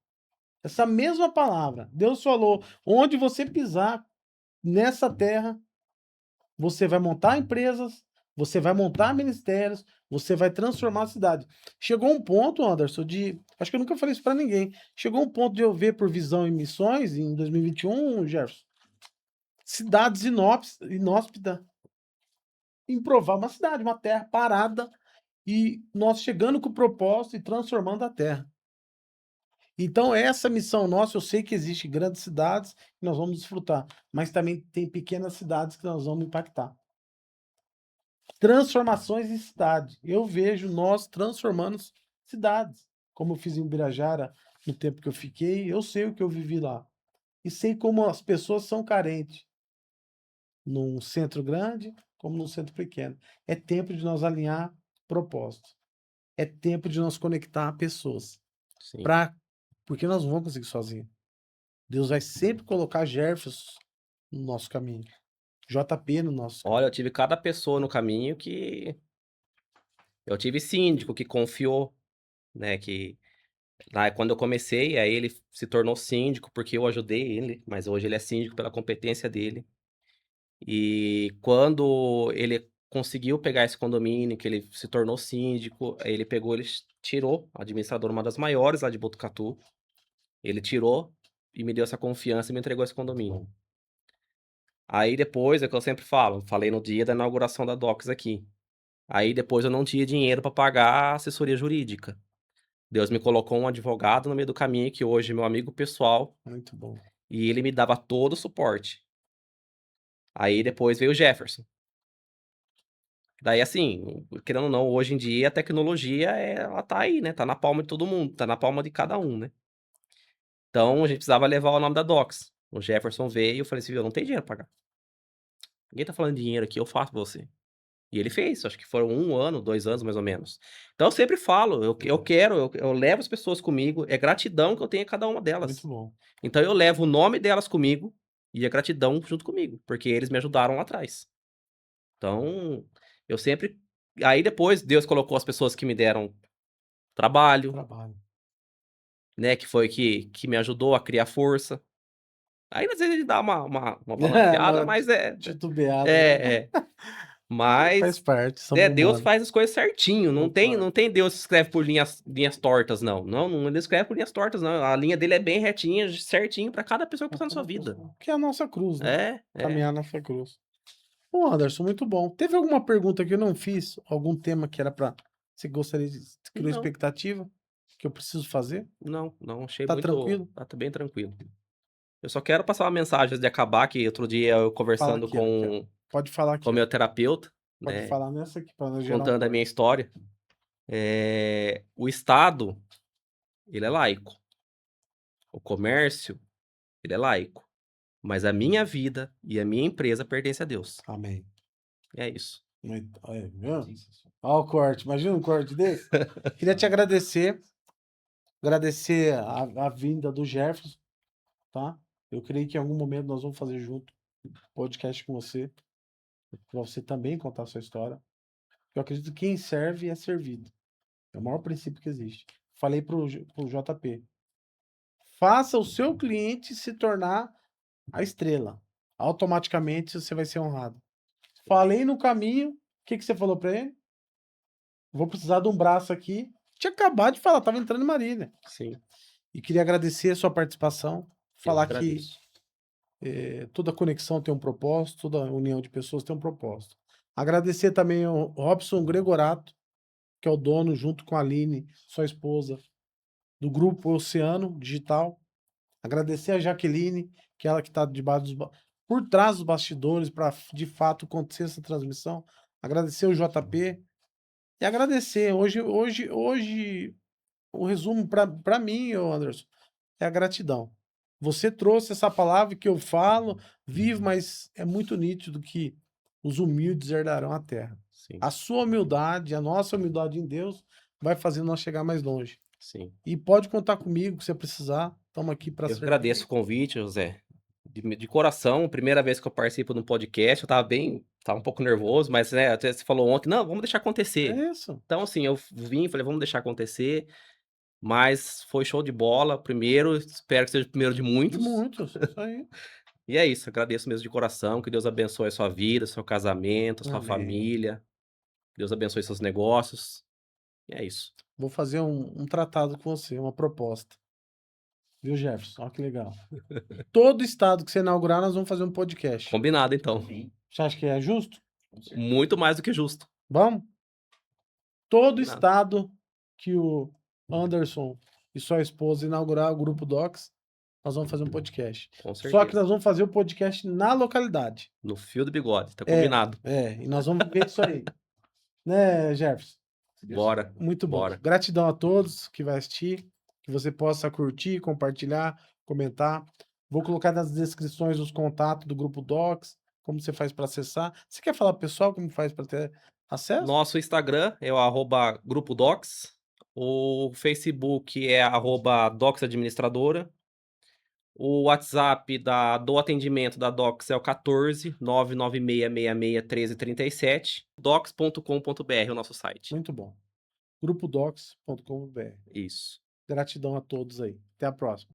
[SPEAKER 1] Essa mesma palavra. Deus falou: onde você pisar nessa terra, você vai montar empresas, você vai montar ministérios, você vai transformar a cidade. Chegou um ponto, Anderson, acho que eu nunca falei isso para ninguém. Chegou um ponto de eu ver por visão e missões em 2021, Jefferson, cidades inóspitas, improvável, uma cidade, uma terra parada e nós chegando com o propósito e transformando a terra. Então essa missão nossa, eu sei que existe grandes cidades que nós vamos desfrutar, mas também tem pequenas cidades que nós vamos impactar. Transformações em cidade. Eu vejo nós transformando cidades, como eu fiz em Ubirajara no tempo que eu fiquei, eu sei o que eu vivi lá. E sei como as pessoas são carentes, num centro grande como num centro pequeno. É tempo de nós alinhar propósitos. É tempo de nós conectar pessoas.
[SPEAKER 2] Sim.
[SPEAKER 1] Pra, porque nós não vamos conseguir sozinhos. Deus vai sempre colocar Jefferson no nosso caminho. JP no nosso
[SPEAKER 2] Olha,
[SPEAKER 1] caminho.
[SPEAKER 2] eu tive cada pessoa no caminho eu tive síndico que confiou, né, que lá quando eu comecei, aí ele se tornou síndico, porque eu ajudei ele, mas hoje ele é síndico pela competência dele. E quando ele conseguiu pegar esse condomínio, que ele se tornou síndico, aí ele pegou, ele tirou a administradora, uma das maiores lá de Botucatu, ele tirou e me deu essa confiança e me entregou esse condomínio. Aí depois, é o que eu sempre falo, falei no dia da inauguração da Docs aqui. Aí depois eu não tinha dinheiro para pagar a assessoria jurídica. Deus me colocou um advogado no meio do caminho, que hoje é meu amigo pessoal,
[SPEAKER 1] Muito bom.
[SPEAKER 2] e ele me dava todo o suporte. Aí depois veio o Jefferson. Daí assim, querendo ou não, hoje em dia a tecnologia, ela tá aí, né, tá na palma de todo mundo, tá na palma de cada um, né. Então a gente precisava levar o nome da Docs. O Jefferson veio e eu falei assim: "Viu, eu não tenho dinheiro pra pagar. Ninguém tá falando de dinheiro aqui, eu faço pra você". E ele fez, acho que foram 1 ano, 2 anos mais ou menos. Então eu sempre falo, eu levo as pessoas comigo, é gratidão que eu tenho a cada uma
[SPEAKER 1] Muito
[SPEAKER 2] delas.
[SPEAKER 1] bom.
[SPEAKER 2] Então eu levo o nome delas comigo, e a gratidão junto comigo, porque eles me ajudaram lá atrás. Então, eu sempre aí depois Deus colocou as pessoas que me deram trabalho,
[SPEAKER 1] Trabalho.
[SPEAKER 2] né, que foi que me ajudou a criar força. Aí às vezes ele dá uma balanceada,
[SPEAKER 1] Uma
[SPEAKER 2] mas
[SPEAKER 1] titubeada, né?
[SPEAKER 2] é, é.
[SPEAKER 1] Faz
[SPEAKER 2] Mas,
[SPEAKER 1] parte,
[SPEAKER 2] né,
[SPEAKER 1] somos
[SPEAKER 2] Deus
[SPEAKER 1] humanos.
[SPEAKER 2] faz as coisas certinho, não tem
[SPEAKER 1] Concordo.
[SPEAKER 2] não tem Deus que escreve por linhas tortas não. Não, ele escreve por linhas tortas não, a linha dele é bem retinha, certinho pra cada pessoa que
[SPEAKER 1] Pra
[SPEAKER 2] passar na sua
[SPEAKER 1] cada
[SPEAKER 2] vida.
[SPEAKER 1] pessoa. Que é a nossa cruz, né?
[SPEAKER 2] É, é.
[SPEAKER 1] Caminhar nossa cruz. Ô, Anderson, muito bom. Teve alguma pergunta que eu não fiz? Algum tema que era para você gostaria de criou
[SPEAKER 2] Não,
[SPEAKER 1] expectativa que eu preciso fazer?
[SPEAKER 2] não, achei
[SPEAKER 1] Tá
[SPEAKER 2] muito
[SPEAKER 1] tranquilo?
[SPEAKER 2] tá bem tranquilo. Eu só quero passar uma mensagem antes de acabar, que outro dia eu
[SPEAKER 1] Fala
[SPEAKER 2] conversando
[SPEAKER 1] aqui, ó, aqui, ó.
[SPEAKER 2] com
[SPEAKER 1] Pode falar
[SPEAKER 2] o
[SPEAKER 1] aqui, ó.
[SPEAKER 2] meu terapeuta,
[SPEAKER 1] Pode
[SPEAKER 2] né,
[SPEAKER 1] falar nessa aqui para nós gerar um
[SPEAKER 2] contando a minha
[SPEAKER 1] corte.
[SPEAKER 2] história, o Estado, ele é laico, o comércio, ele é laico, mas a minha vida e a minha empresa pertence a Deus.
[SPEAKER 1] Amém.
[SPEAKER 2] É isso.
[SPEAKER 1] Muito, olha, viu? Olha o corte, imagina um corte desse. Queria te agradecer a vinda do Jefferson, tá? Eu creio que em algum momento nós vamos fazer junto podcast com você, para você também contar a sua história. Eu acredito que quem serve é servido. É o maior princípio que existe. Falei pro JP. Faça o seu cliente se tornar a estrela. Automaticamente você vai ser honrado. Falei no caminho. O que que você falou para ele? Vou precisar de um braço aqui. Tinha acabado de falar, tava entrando em Marília.
[SPEAKER 2] Sim,
[SPEAKER 1] E queria agradecer a sua participação.
[SPEAKER 2] eu que
[SPEAKER 1] Falar que
[SPEAKER 2] agradeço.
[SPEAKER 1] toda conexão tem um propósito, toda união de pessoas tem um propósito. Agradecer também ao Robson Gregorato, que é o dono, junto com a Aline, sua esposa, do grupo Oceano Digital. Agradecer a Jaqueline, que é ela que está por trás dos bastidores para de fato acontecer essa transmissão. Agradecer o JP e agradecer. Hoje o resumo para mim, ô Anderson, é a gratidão. Você trouxe essa palavra que eu falo, vivo, mas é muito nítido que os humildes herdarão a terra.
[SPEAKER 2] Sim,
[SPEAKER 1] A sua humildade, a nossa humildade em Deus vai fazer nós chegar mais longe.
[SPEAKER 2] sim.
[SPEAKER 1] E pode contar comigo se você precisar. Estamos aqui para
[SPEAKER 2] Eu que
[SPEAKER 1] servir.
[SPEAKER 2] agradeço o convite, José. De coração, primeira vez que eu participo de um podcast, eu estava um pouco nervoso, mas, né, até você falou ontem: "Não, vamos deixar acontecer".
[SPEAKER 1] É isso.
[SPEAKER 2] Então, assim, eu vim, falei: "Vamos deixar acontecer", mas foi show de bola, primeiro, espero que seja o primeiro de
[SPEAKER 1] De
[SPEAKER 2] muitos.
[SPEAKER 1] muitos. Isso aí.
[SPEAKER 2] E é isso, agradeço mesmo de coração, que Deus abençoe a sua vida, seu casamento, a sua
[SPEAKER 1] Amém.
[SPEAKER 2] família. Deus abençoe seus negócios. E é isso.
[SPEAKER 1] Vou fazer um tratado com você, uma proposta. Viu, Jefferson? Ó que legal. Todo estado que você inaugurar, nós vamos fazer um podcast.
[SPEAKER 2] Combinado, então.
[SPEAKER 1] Você acha que é justo?
[SPEAKER 2] Muito mais do que justo.
[SPEAKER 1] Vamos? Todo
[SPEAKER 2] Combinado.
[SPEAKER 1] estado que o Anderson e sua esposa inaugurar o Grupo Docs, nós vamos fazer um podcast.
[SPEAKER 2] Com
[SPEAKER 1] Só que
[SPEAKER 2] certeza.
[SPEAKER 1] nós vamos fazer o podcast na localidade.
[SPEAKER 2] No fio do bigode, tá combinado.
[SPEAKER 1] E nós vamos ver isso aí. Né, Jefferson?
[SPEAKER 2] Bora,
[SPEAKER 1] Muito bom.
[SPEAKER 2] bora.
[SPEAKER 1] Gratidão a todos que vai assistir, que você possa curtir, compartilhar, comentar. Vou colocar nas descrições os contatos do Grupo Docs, como você faz para acessar. Você quer falar pro pessoal como faz para ter acesso?
[SPEAKER 2] Nosso Instagram é o @grupodocs, o Facebook é @docsadministradora, o WhatsApp do atendimento da Docs é o 14 996661337, docs.com.br é o nosso site.
[SPEAKER 1] Muito bom. Grupodocs.com.br.
[SPEAKER 2] Isso.
[SPEAKER 1] Gratidão a todos aí. Até a próxima.